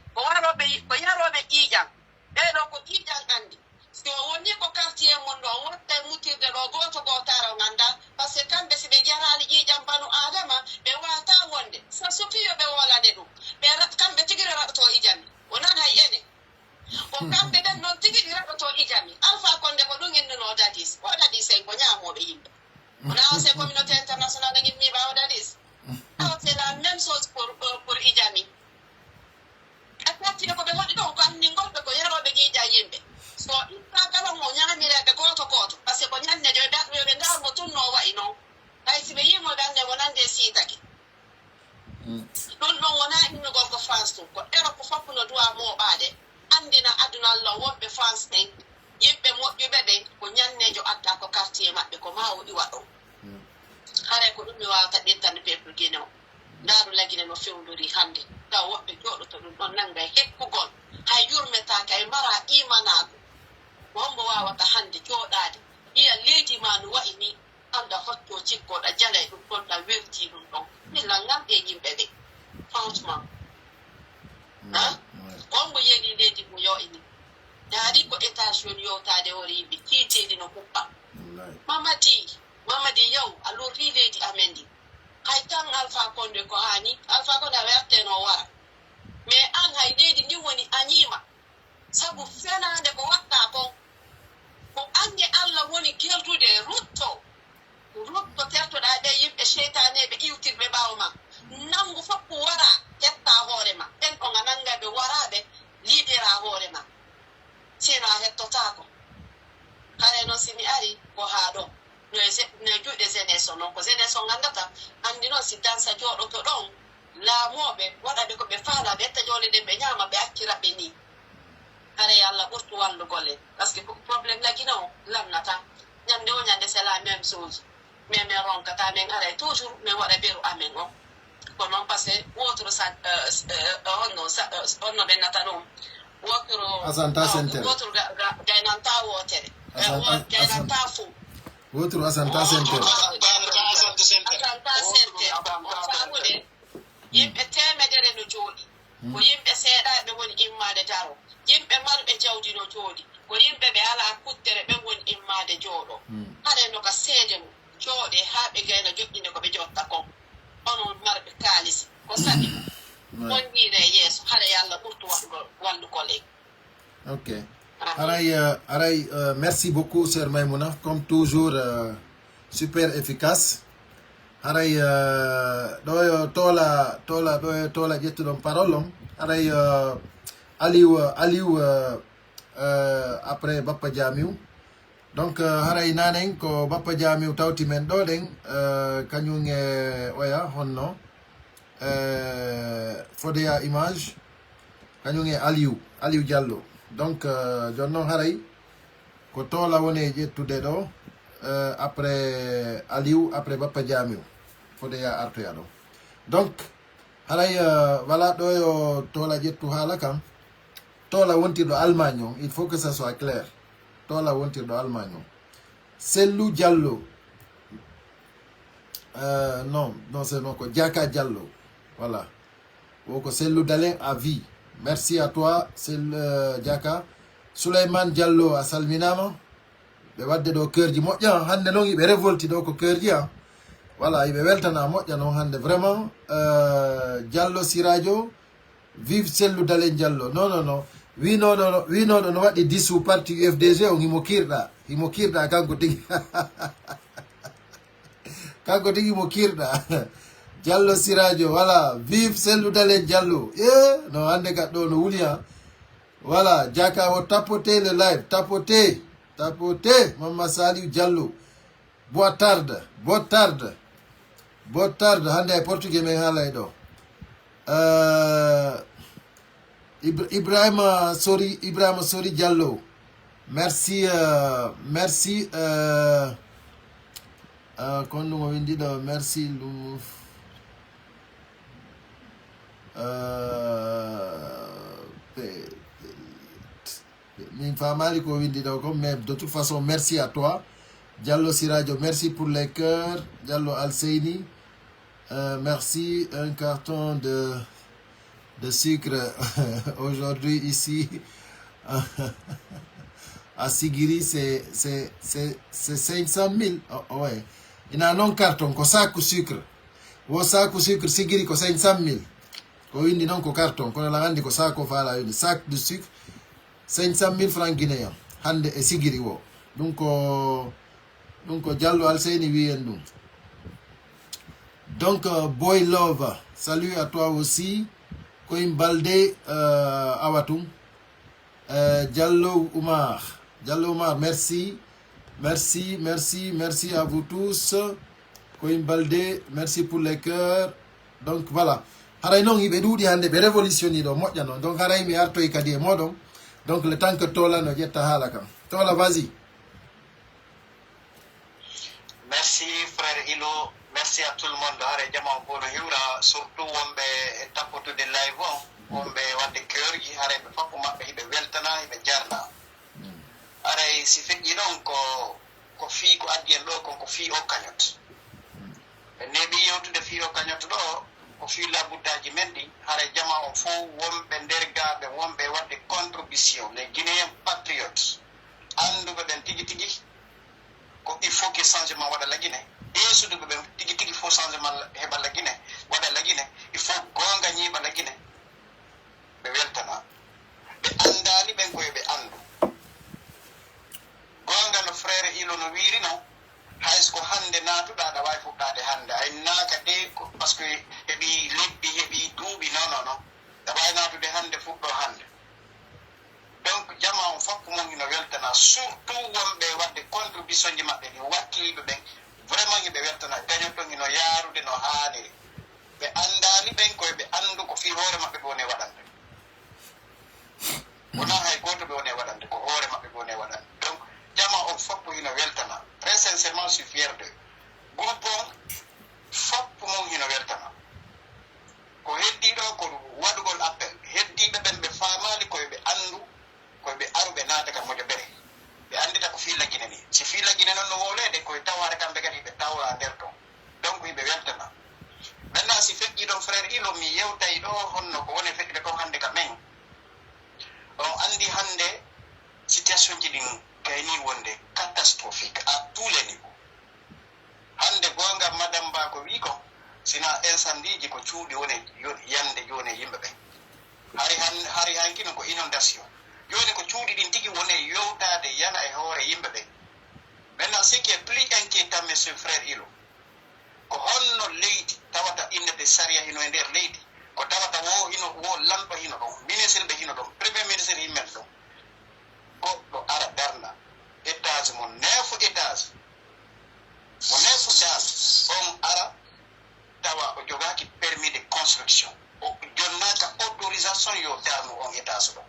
ko yaroɓe ƴiiƴam ɓeɗo ko ƴiiƴam andi so woni ko quartier mon ɗo watta mutirde ɗo gotaro ganda par ce que kamɓe si ɓe jarani ƴiiƴam banu adama ɓe wata wonde sa sufiyo ɓe wolane ɗum kamɓe tigiri raɓato ijami wonan hay ene ko kamɓe ɓen noon tigiri raɓato ijami Alpha Condé ko ɗum innuno dadis o dadis en ko ñamoɓe yimɓe wona o se communauté international ɗaguimmiɓa o dadis c'est la même chose pour ijami quartier ko ɓe waɗi ɗon ko anndingolɓe ko yaroɓe ƴiiƴa yimɓe so ɗiɗɗa kala mo ñaamireɓe goto par ce que ko ñannejo yoɓe ndarmo tunno wayi noon hay si ɓe yimoɓe annde wonande siitake ɗum ɗon wona innugol ko France tun ko Europe fof no duwa moɓade andina aduna Allah wonɓe France ɓen yimɓe moƴƴuɓe ɓen ko ñannejo adda ko quartier maɓɓe ko ma o iwa ɗo hare ko ɗum mi wawata ɗentande peuple guine o ndaaru lagine no fewndori hannde taw woɓɓe jooɗoto ɗum ɗon nannga e hekkugol hay yurmetake hay mara imanago ko hombo wawata hannde jooɗaade yiya leydi ma no wayi ni anda hocco cikkoɗa jala e ɗum ɗon ɗa werti ɗum ɗon illa ngamɗe yimɓe ɓe franchement ko hombo yeli leydi mo yo ini daari ko étage woni yewtade hoore yimɓe kiiteɗi no huɓɓa mamadi yaw a lorri leydi amen ndi hay tan Alpha Condé ko hani Alpha Condé a werte no wara mais an hay leydi ndi woni a ñiima sabu fenade ko watta kon ko ange jeneso non ko jeneso ngandata andino si dansa jodo to don la mobe wada be ko be faala be tajole de be nyama be akkira be ni are yalla burtu wallu golle parce que problème la gino lamnata nyande o nyande c'est la même chose mais me ronkata men are toujours me wada beru amen o ko non parce que wotro sa onno be natano wotro Asanta Center. wotro gainanta wotere gainanta fu Wotro Asanta Center. Asanta Center yimɓe temedere no jooɗi ko yimɓe seeɗaɓe woni immade taro yimɓe marɓe jawdi no jooɗi ko yimɓe ɓe ala kuttere ɓe woni immade jooɗo haɗa no ka seede mum jooɗe haa ɓe gayna joƴƴinde ko ɓe jotta kon onon marɓe kaalisi ko saɗi wonñiine e yeeso haɗa yo Allah ɓurtu wallugol en. Ok. Aray, merci beaucoup, Sœur Maïmouna. Comme toujours, super efficace. Aray, tola jettuɗon parole on. Aray, Aliou, après Bappa Jamiou. Donc, haray nanen ko Bappa Jamiou tawti men ɗo ɗen, kañum e oya honno. Fodeya image, kañum e Aliou Diallo. Donc, jonnon haray ko tola woni ƴettude ɗo après Aliou après Bappa Jamiou Fodeya artoya ɗo. Donc haray voilà ɗo yo tola ƴettu haala kam tola wontirɗo Allemagne on, il faut que ça soit clair. Tola wontirɗo Allemagne on. Sellou Diallo non c'est non ko Diaka Diallo, voilà. Woko Sellou Dalen à vie. Merci à toi, c'est Diaka. Souleymane Diallo a salminama. Be wadde do keurji moƴƴa hande non ibe révolti do ko keurji ha. Voilà, ibe weltana moƴƴa non hande vraiment Diallo Siradio vive Sellou Dalen Diallo. Non. Winoɗo no waɗi disu parti UFDG on himo kirɗa kanko tigi. Kanko tigi mo kirɗa. Diallo Siradio, voilà, vive Sellou Dalen Diallo. No hande kadɗo no wuli ha. Voilà, Diaka o tapoter le live, tapoter, Mama Saliou Diallo. Boa tarde, hande ay portugais men haalay ɗo. Ibrahima Sori Diallo. Merci, kon ɗum o windi ɗo, merci min famali ko windi ɗo kom, mais de toute façon merci à toi Diallo Siradio, merci pour les cœurs. Diallo Alseini, merci, un carton de sucre aujourd'hui ici à Sigiri, c'est 500 000. Oh, ouais. Il y a un carton, ko sac sucre. Wo sac sucre Sigiri ko 500 000. Ko windi non ko carton, ko la gandi ko sac ko fala une sac de sucre 500 000 francs guinéens. Hande e Sigiri wo. Donc Diallo Alseini wiyen ɗum. Donc Boy Love, salut à toi aussi. Koim Balde Awatum. Diallo Oumar, merci à vous tous. Koim Balde, merci pour les cœurs. Donc voilà. Haray non ibe dudi hande be révolutionni do moƴƴa non. Donc haray mi artoy kadi e modon. Donc le temps que Tola no jetta hala kam. Tola, vas-y. Merci frère Ilo, merci à tout le monde. Haray jama bono hiwra surtout wonɓe e tappotude live on. Wonɓe wadde keurji haray ɓe fappu maɓɓe hiɓe weltana hiɓe jarna. Haray si feƴƴi ɗon ko fii ko addi en ɗo ko fii o kañot. Ɓe neeɓi yewtude fii o kañot ɗo ko fii labuddaji men ɗi haray jama on fof wonɓe nder gaaɓe wonɓe wadde contribution les guinéen patriotes annduɓe ɓen tigi tigi ko il faut que changement waɗa lagine ɓeesuduɓe ɓen tigi tigi fof changement heɓa lagine waɗa lagine il faut gonga ñiiɓa lagine ɓe weltana ɓe anndani ɓen koye ɓe anndu gonga no frère Ilo no wiiri no hayso ko hannde naatuɗa aɗa waawi fuɗɗaade hannde ay naaka de par ce que heɓi lebbi heɓi duuɓi non aɗa waawi naatude hannde fuɗɗo hannde donc jama on fakku mon ino weltana surtout wonɓe wadde contribution ji maɓɓe ɗi wakkiliɓe ɓen vraiment be weltana gaño to ngino yaarude no haani be andani ben koy be andu ko fi hoore mabbe woni wadande wona hay goto be woni wadande ko hoore mabbe woni wadande donc jama on foppo hino weltana très sincèrement je suis fier de groupe foppo mo hino weltana ko heddido ko wadugol appel heddibe ben be faamaali koy be andu koy be arube naata ka mojo bere be andita ko fi lagine ni si fi lagine non no wolede koy taware kambe kadi be tawra der to donc be weltana maintenant si fekki don frère ilo mi yewtay do honno ko woni fekki ko hande ka men on andi hande situation ji din kayni wonde catastrophique à tous les niveaux hande gonga madame ba ko wi ko sina incendie ji ko cuudi woni yande joni yimbe be hari hankino ko inondation joni ko cuudi din tigi woni yewtade yana e hoore yimbe be maintenant ce qui est plus inquiétant monsieur frère ilo ko honno leydi tawata innede saria hino e nder leydi ko tawata wo lampa hino ɗon ministre ɓe hino ɗon premier ministre himmel ɗon goɗɗo ara darna étage mo 9 étage mo 9 dal on ara tawa o jogaki permis de construction o jonnaka autorisation yo darnu on étage ɗon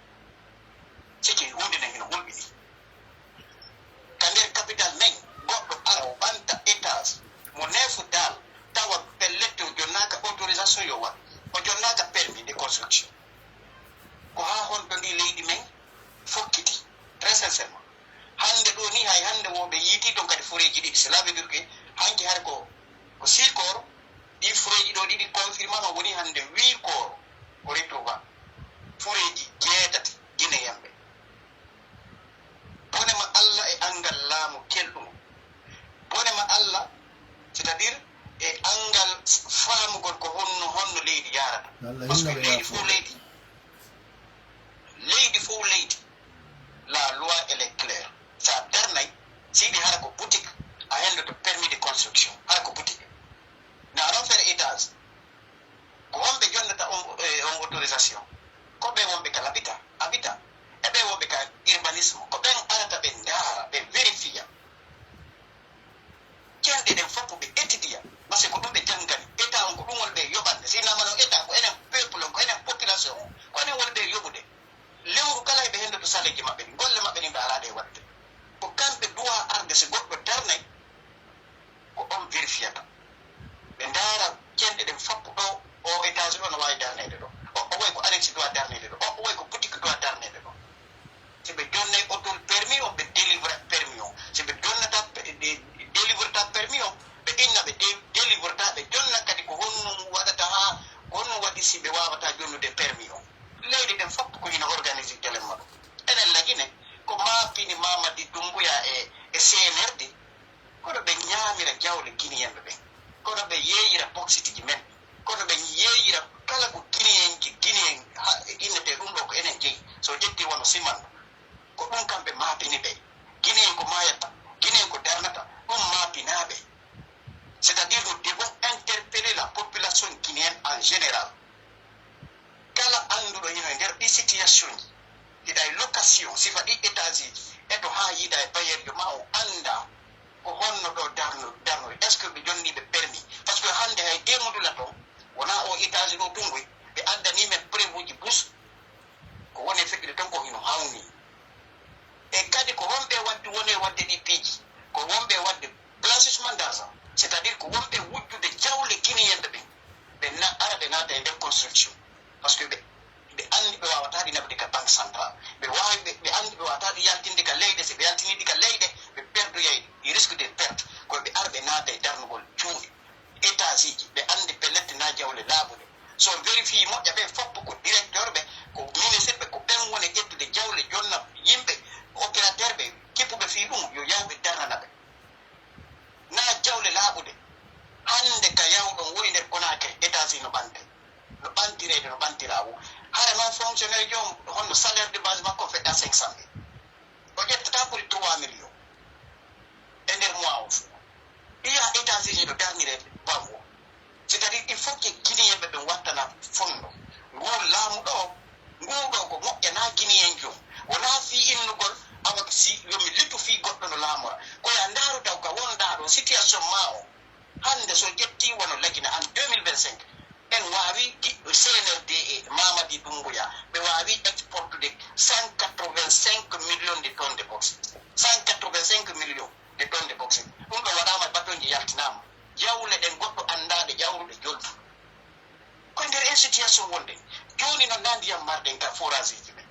siki hunde ne hino hulɓini ka nder capital men goɗɗo ara o ɓanta étage mo 9 dal tawa pellette o jonnaka autorisation yo wat o jonnaka permis de construction ko ha honɗo ndi leydi men fokkiti très sincèrement hande ɗo ni hay hande woɓe yiiti ɗon kadi foreji ɗiɗi cela veut dire que hanki har ko sikor ɗi foreji ɗo ɗiɗi confirmama woni hande 8 kor o retova foreji jeetati guine yamɓe bonema allah e angal laamu kelɗum bonema allah c'est à dire e angal faamugol ko honno leydi yarata parce que leydi fof leydi la loi elle est claire sa darnay siɗi hara ko boutique a hendoto permis de construction hara ko boutique na aɗon faire étage ko wonɓe jonnata on autorisation ko ɓe wonɓe ka habitat e ɓe wonɓe ka urbanisme ko ɓen arata ɓe ndaara ɓe vérifia kende ɗen foppo ɓe étudia par ce que ko ɗum ɓe janngani état on ko ɗum woni ɓe yoɓande sinamano état ko enen peuple on ko enen population on ko enen woni ɓe yoɓude lewru kala eɓe henndoto saleji maɓɓe ɗi golle maɓɓe ɗi ɓe alaɗe waɗde ko kamɓe duwa arde so goɗɗo darnay ko on vérifiata ɓe ndaara kenɗe ɗen foppo ɗo o étage ɗo no wawi darnede ɗo o way ko annexe doit darnede ɗo o way ko boutique doit darnede ɗo si ɓe donnay autour permis on ɓe délivre permis on si ɓe donnata délivrata permis on ɓe inna ɓe délivrata ɓe jonna kadi ko honno waɗata ha honno waɗi si ɓe wawata jonnude permis on leydi ɗen foppo ko hino organise telemma ɗo enen lagine ko mapini mamadi dumbuya e cnrd kono ɓe ñaamira jawle guinéenɓe ɓen kono ɓe yeeyira boxitiji men kono ɓe yeeyira kala ko guinéen innete ɗum ɗo ko enen jeeyi so ƴetti wono simanɗo ko ɗum kamɓe mapini ɓe guinéen ko mayata guinéen ko darnata ɗum mapinaɓe c'est à dire nous devons interpeller la population guinéenne en général kala annduɗo hino e nder ɗi situation ji hiɗa e location sifa ɗi étage ji eto ha yiɗa e bayeejo ma o anda ko honno ɗo darno est ce que ɓe jonniɓe permis par ce que hande hay demudula toon wona o étage ɗo tungoy ɓe addani men prévuji bus ko woni feƴƴude ton ko hino hawni e kadi ko wonɓe wadde woni wadde ɗi piiji ko wonɓe wadde blanchissement d'argent c'est à dire ko wonɓe wujjude jawle guinéenɓe ɓen ɓe ara ɓe naata e nder construction par ce que ɓe anndi ɓe wawata ɗi naɓde ka banque central ɓe anndi ɓe wawata ɗi yaltinde ka leyɗe si ɓe yaltiniɗi ka leyɗe ɓe perdoyay ɗi risque de perte koye ɓe ara ɓe naata e darnugol cuuɗi étage ji ɓe anndi pellette na jawle laaɓude so vérifie moƴƴa ɓe foppo ko directeur ɓe ko ministre ɓe ko ɓen woni ƴettude jawle jonna yimɓe opérateur ɓe kippuɓe fii ɗum yo yawɓe darnana ɓe na jawle laaɓude hande ka yawɗon woni nder Conakry étage no ɓante no ɓantirede no ɓantirawo hara noon fonctionnaire jom honno salaire de base makko feɗɗa 500 000 o ƴettata ɓuri 3 millions e nder mois o fuu iya étage ji no darnirede bango c'est à dire il faut que guinéenɓe ɓe wattana fonno ngu laamu ɗo nguɗo ko moƴƴana guinéen jom wona fi innugol awa si yomi littu fi goɗɗo no laamora koye a ndaaru taw ka wonɗa ɗo situation ma Dumbuya ɓe wawi exporte de 185 millions de tonnes de bauxite 185 millions de tonnes de bauxite ɗum ɗo waɗama batonji yaltinama jawle ɗen goɗɗo andade jawruɗe jolfu koye nder en situation wonde joni no na ndiyam marɗen ka forage ji ɓen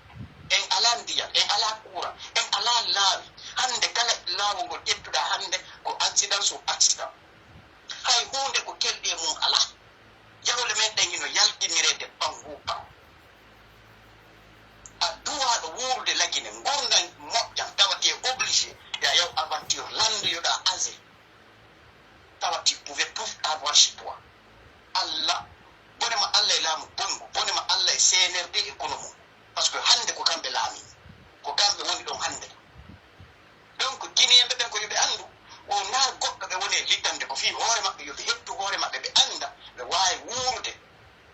en ala ndiyam en ala courant en ala laawi hande kala laawol ngol ƴettuɗa hande ko accident sur accident hay hunde ko kelɗi e mum ala jawle men ɗen ino yaltinirede ɓangupa a duwaɗo wurde lagine gurdan moƴƴam tawati e obligé ya yaw aventure landoyoɗa asile tawati pouvait tout avoir chez toi allah bonema allah e laamu bongo bonema allah e cnrd e kono mum par ce que hande ko kamɓe laami ko kamɓe woni ɗon hande donc guinéenɓe ɓen ko yoɓe andu o na goɗɗo ɓe woni e littande ko fi hoore maɓɓe yoɓe hettu hoore maɓɓe ɓe anda ɓe wawi wuurde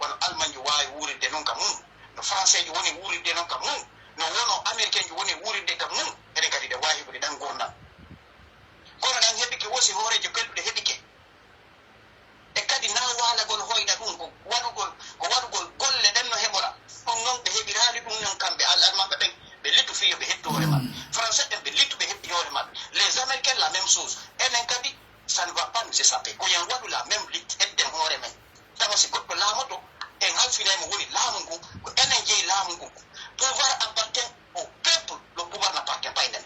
wono allemagne jo wawi wuurde noon ka mum no français ji woni wuurde noon ka mum no wono américain ji woni wuurde ka mum eɗen kadi ɗe wawi heɓude ɗan gurdam kono ɗan heɓike wosi hoorejo kelɗuɗe heɓike e kadi na walagol hoyɗa ɗum ko waɗugol golle ɗen no heɓora ɗum noon ɓe heɓirani ɗum noon kamɓe almaɓe ɓen ɓe littu fiyo ɓe hettu hoore maɓɓe français ɓen ɓe littu ɓe heɓi hoore maɓɓe les américains la même chose enen kadi ça ne va pas nous échapper ko yen waɗu la même litte hedden hoore men tawa si goɗɗo laamoto en halfinaymo woni laamu ngu ko enen jeeyi laamu ngu pouvoir appartient au peuple le pouvoir n'appartient pas enen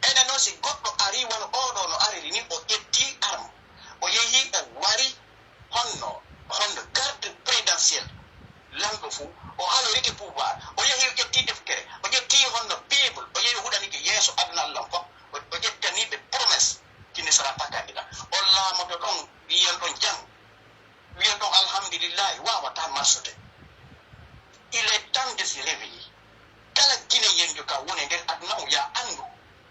enen noon si goɗɗo ari wono oɗo no ariri ni o ƴetti arme o yeehi o wari honno garde présidentiel lamɗo fou o halorike pouvoir o yeehi o ƴetti defkere o ƴetti honno bible o yeehi huɗanike yeeso adunallan fof o ƴettaniɓe promesse qui ne sera pas candidat on laamoto ɗon wiyen ɗon jang wiyen ɗon alhamdulillahi wawata marsude il est temps de se réveiller kala guinéen jo ka woni nder aduna o ya andu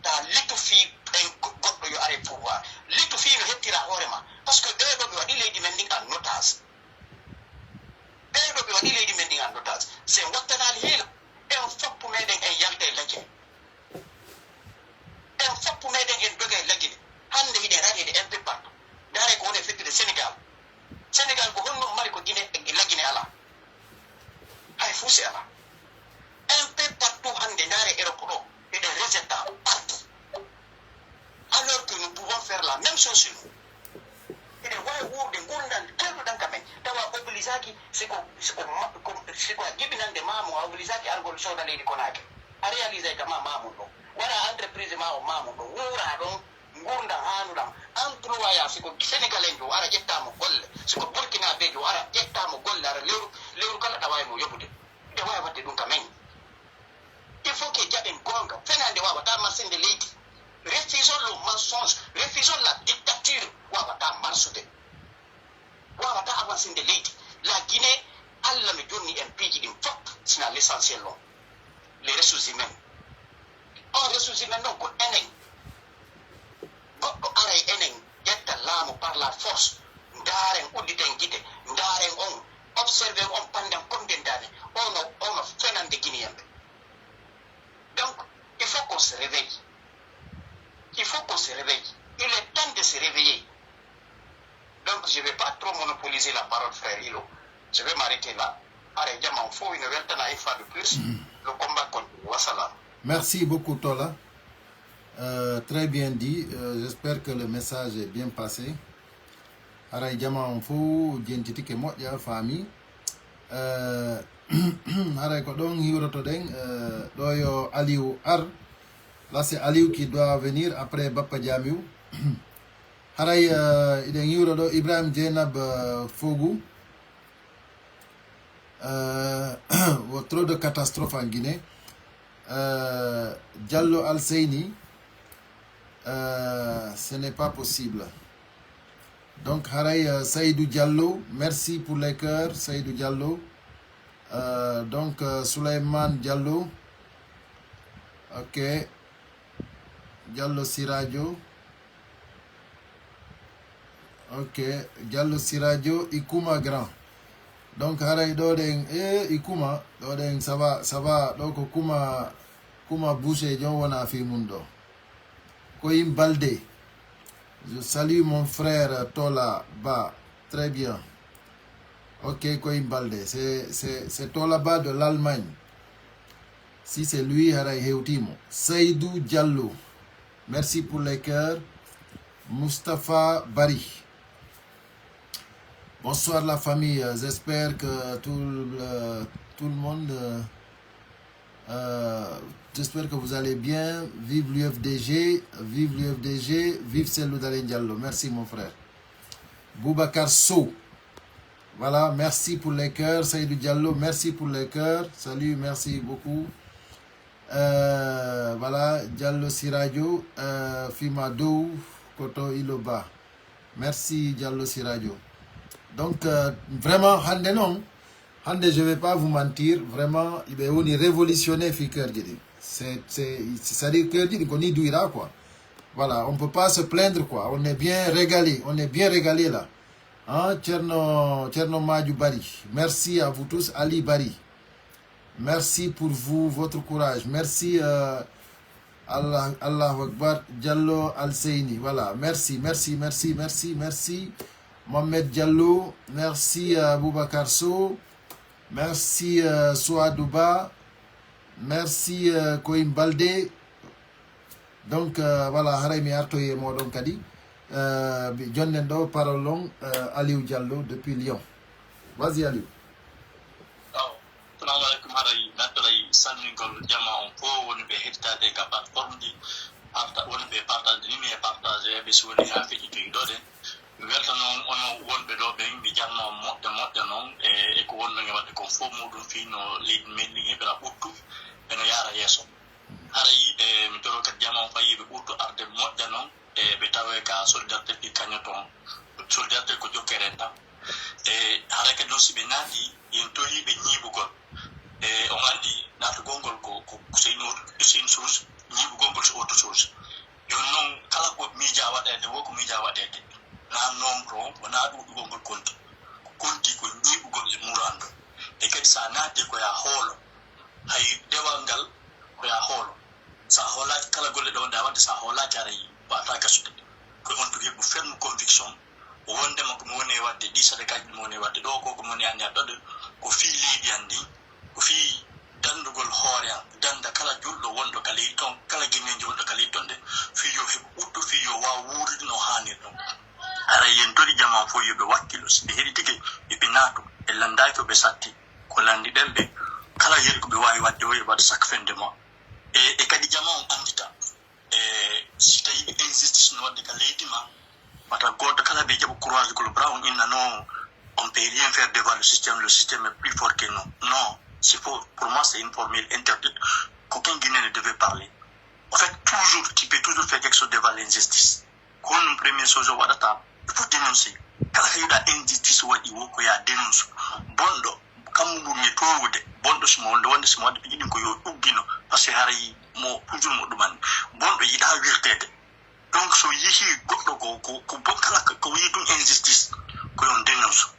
ta littu fi en goɗɗo yo are pouvoir littu fi no hettira hoorema par ce que ɓeɗo ɓe waɗi leydi men ndin en otage ɓeɗo ɓe waɗi leydi men ndin en otage sen wattanali hiila en foppu meɗen en yalta e lagine en foppu meɗen en doga e lagine hande hiɗen raɗede un peu partout dare ko woni e fettude sénégal ko honno mari ko guine lagine ala hay fuusi ala un peu partout hande dare Europe ɗo eɗen résultat partout alors que nous pouvons faire la même chose sur nous eɗen wawi wurde gurdan kelɗuɗan kamen tawa oblisaki siko a jibinande mamu a oblisaki argol sowda leydi konake a réalise kama mamu ɗo wara entreprise ma o mamu ɗo wura ɗon gurdam hanuɗam employa siko sénégalais jo ara ƴettamo golle siko burkinabe jo ara ƴettamo golle ara lewru kala ɗawaymo yoɓude ɓe wawi wadde ɗum kamen il faut que jaɓen gonga fenande wawata marsinde leydi refusons le mensonge refusons la dictature wawata marsude wawata avancinde leydi la Guinée allah no jonni en piiji ɗin fop sina l' essentiel on les ressources humaines on ressources humaines noon ko enen goɗɗo aray enen ƴetta laamu par la force ndaren udditen gite ndaren on observé on pandan komden dane ono fenande guinéenɓe donc il faut qu'on se réveille il faut qu'on se réveille il est temps de se réveiller donc je vais pas trop monopoliser la parole frère Hilo je vais m'arrêter là are jaman fo ino weltana une fois de plus le combat continue wassalam. Merci beaucoup Tola. Très bien dit. J'espère que le message est bien passé. Aray jama fou jentiti ke moƴƴa faami. Aray ko ɗon hiwroto ɗen ɗo yo Aliou ar. Là c'est Aliou qui doit venir après Bappa Jamiou. Aray iɗen hiwro ɗo Ibrahim Djenab Fogou. Trop de catastrophes en Guinée. Diallo Al-Seyni, ce n'est pas possible. Donc, Haray Saïdou Diallo, merci pour les cœurs, Saïdou Diallo. Donc, Souleymane Diallo, ok. Diallo Siradio, ok. Diallo Siradio, Ikuma Grand. Donc, Haray Doden, Ikuma, Doden, ça va, donc, Kuma Boucher, John Wana Fimundo. Koim Balde. Je salue mon frère Tola Ba. Très bien. Ok, Koim Balde, c'est toi là-bas de l'Allemagne. Si c'est lui, Haray Heutimo. Seydou Diallo, merci pour les cœurs. Mustapha Bari. Bonsoir la famille, j'espère que tout le monde, j'espère que vous allez bien. Vive l'UFDG, vive Selou Dalen Diallo. Merci mon frère. Boubacar Sow, voilà, merci pour les cœurs. Seydou Diallo, merci pour les cœurs. Salut, merci beaucoup. Voilà, Diallo Siradio, Fimado, Koto Iloba. Merci Diallo Siradio. Donc, vraiment, Hande non. Hande, je ne vais pas vous mentir, vraiment, on est révolutionné, c'est-à-dire que qu'on y douira, quoi. Voilà, on ne peut pas se plaindre, quoi. On est bien régalé là. Hein, Tcherno Madjou Bari. Merci à vous tous, Ali Bari. Merci pour vous, votre courage. Merci Allah Akbar, Diallo Al-Seini. Voilà, merci. Mohamed Diallo, merci Boubacar Sow, merci Souadouba, merci Koim Balde. Donc voilà, Haraymi Artoye Modon Kadi. John Nendo, parlons Aliou Diallo depuis Lyon. Vas-y Aliou. Assalamu alaikum haray natolay sanningol jama on fo woni be hettade ka plateforme di woni be partage ni partage be soni ha fiji to idode welta non ono wonbe do be mbi jamma modde non e ko wonno ngi wadde ko fo mudum fino lead mendi hebe la buttu eno yara yeso haray mi toro ka jama on fayi be buttu arde modde non e be tawe ka solidarité di kanyoton solidarité ko jokerenta e haray ka do sibe nadi yen to yibe nyibugol on andi nato gongol ko c'est une chose ñibu gongol c'est autre chose yo non kala ko mija wadede woko mija wadede na nomro wana du gongol konti ko ñibu gol e murando e kadi sa naati ko ya holo hay dewangal ko ya holo sa hola kala golle do wanda wadde sa hola tare ba ta gasude ko on to hebu ferme conviction wonde mo ko mo woni wadde di sade kadi mo woni wadde do ko mo woni andi addo ko fi leydi andi ko fi dandugol hoore danda kala juldo wondo kala ton kala ginneji wondo kala tonde fi yo hebu uddo fi yo wa wurdi no hanir dum ara yen tori jama fo yobe wakkilo be hedi tike e be nato e landai to be satti ko landi dembe kala yeri ko be wawi wadde o yeba sak fende mo e kadi jama on andita si tawi injustice no wadde kala leydi ma mata goddo kala be jabo courage ko brown inna no on peut rien faire devant le système est plus fort que nous. Non, c'est faux. Pour moi, c'est une formule interdite qu'aucun Guinéen ne devait parler. En fait, toujours, tu peux toujours faire quelque chose devant l'injustice. Quand une première chose, il faut dénoncer. Quand il y a une injustice, il faut dénoncer. Bondo, comme vous me trouvez, bondo, c'est mon doigt, c'est moi, depuis qu'il y a eu parce que Harry, moi, toujours, me demande. Bondo, il y a vérité. Donc, so yihi goddo ko bonkala ko yidu injustice ko on dénonce.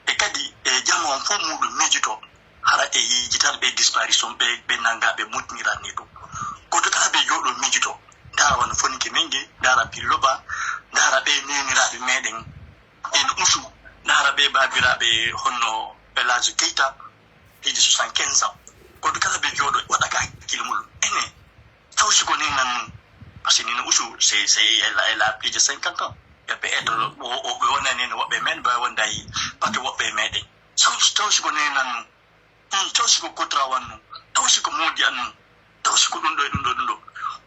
E kadi e jama on fo mudu mejito hara e yijital be disparition be nanga be mutnira ni do ko to kala be yodo mejito dara wan fonike menge dara biloba dara be nenira be meden en usu dara be babira be honno Elage Keita hidi 75 ans ko to kala be yodo wadaka kilmul ene tawsi ko nan parce que nous usu elle a plus de 50 ans et peut être on a né no be men ba wanda yi pati wo be mede so tawsi ko nan tawsi ko kotra wanu tawsi ko modi anu tawsi ko dundo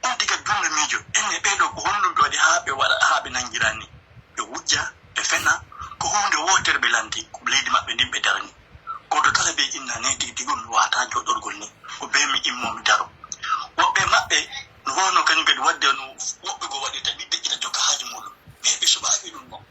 on diga dunna mijo ene be do ko honno do di habe wala habe nangirani be wujja be fena ko honde wotere be lanti ko leydi mabbe dimbe darani ko do kala be inna ne digon wata jodorgol ni ko be mi immo mi daro wobbe mabbe wono kanyum kadi wadde no wobbe go wadita bidde ita jokka haaji mudum be subaabe dum no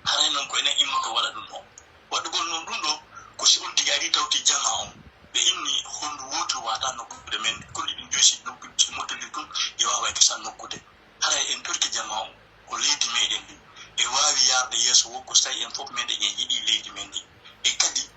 haray non ko enen immo ko wala dum no wadde gon non dum do ko si on tigari tawti jama on be inni hondu woto wata no kude men ko dum josi no kude so motodi dum e wawa ko san nokkude haray en torki jama on ko leydi meden bi e wawi yarde yeso wokko say en fop meden en yidi leydi men di e kadi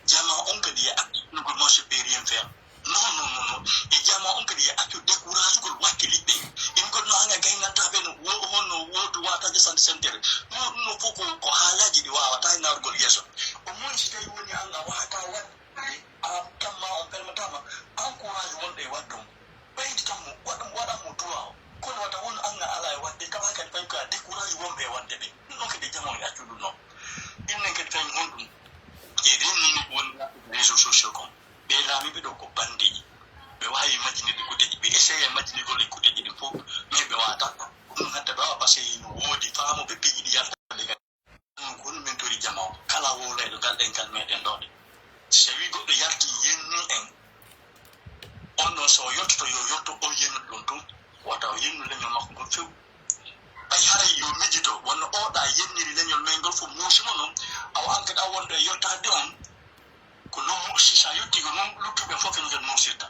jama on kadi ya no ko mo se peut rien faire non e jama on kadi ya accu décourage ko wakili be en ko no hanga gaynanta be no wo honno woto wata de sante sentere no foko ko halaji di wawa tay nargol yeso o mo joni si tawi woni an a wata wadde a tamma on permetama encourage wonɗe waddum ɓeydi tan mo waɗanmo droit o kono wata won an a ala e wadde kama kadi fayi ko a décourage wonɓe e wadde ɓe ɗum ɗon kadi jamo e accu ɗum noon ɗinnen kadi fayi honɗum e renni woni réseau sociaux kon ɓe laamiɓe ɗo ko bandeji ɓe wawi majjinirɗe kuuɗeji ɓe essaye majjinirgol e kuuɗeji ɗin fof mais ɓe wata ɗum hadde ɓe wawa par ce que no woodi faamuɓe piiji ɗi yaltaɓe kadi ɗum ko ɗum men tori jama o kala woloyɗo galɗen kal meɗen ɗoɗe so wi goɗɗo yarti yenni en on ɗon so yottoto yo yotto o yennude ɗon tun wata o yennu leñol makko ngol few ɓay haray yo mijito wonno oɗa yenniri leñol men ngol fof muusimo noon awa an kadi a wonɗo e yottade on ko noon sa yetti ko noon luttuɓe fof en ngel muusirta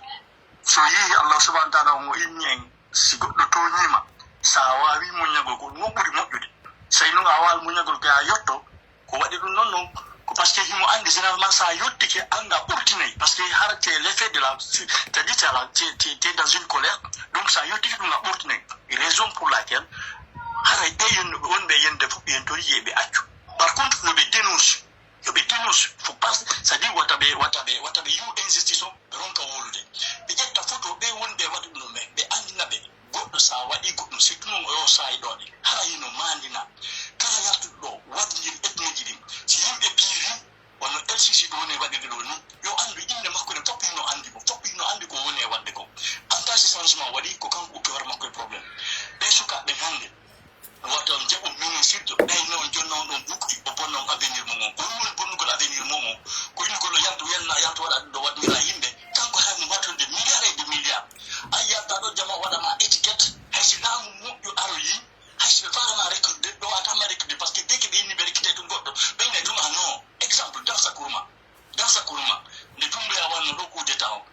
so yehi allah subahana taala omo inni en si goɗɗo toñima sa wawi muñagol ko ɗum ɓuuri moƴƴude so noon a wawi muñagol ko a yotto ko waɗi ɗum noon noon ko par ce que himo andi généralement sa yettike anga ɓurtinayi par ce que har te l'effet de la c'est-à-dire t'es dans une colère donc sa yettike ɗum a ɓurtinayi raison pour laquelle haray ɓe wonɓe yende fof ɓe tori yeɓe accu par contre noɓe dénonce yoɓe dénonce faut pas c'est-à-dire wataɓe yiw injustice o ɓe ronka wolude ɓe ƴetta photo ɓe wonɓe waɗi ɗum ɓe ɓe andinaɓe goɗɗo sa waɗi goɗɗum surtout noon o sayi ɗoɗe hara hino mandina kala yartuɗo ɗo waɗidiri ethneji ɗin si yimɓe piiri wonno LCC ɗo woni e waɗirde ɗo ni yo andu inde makko ne foppi hino andi ko woni e wadde ko en cas si changement waɗi ko kanko ɓukki hoore makko e probléme ɓe sukaɓe hande wata on jaɓo ministre ɓey noon jonna on ɗon bukki o bonnon avenir momon ko woni bonnugol avenir momon ko innugol yalto waɗa ɗo waɗnira yimɓe kanko haymo wattonde milliard et de milliard a yalta ɗo jama waɗama étiquette haysi laamu moƴƴo aroyi haysi ɓe farama recrude ɗo atama recrude par ce que dès que ɓe inni ɓe recruté ɗum goɗɗo ɓeyne tuma non exemple dansa kurma nde tumboya wanno ɗo coup d'état o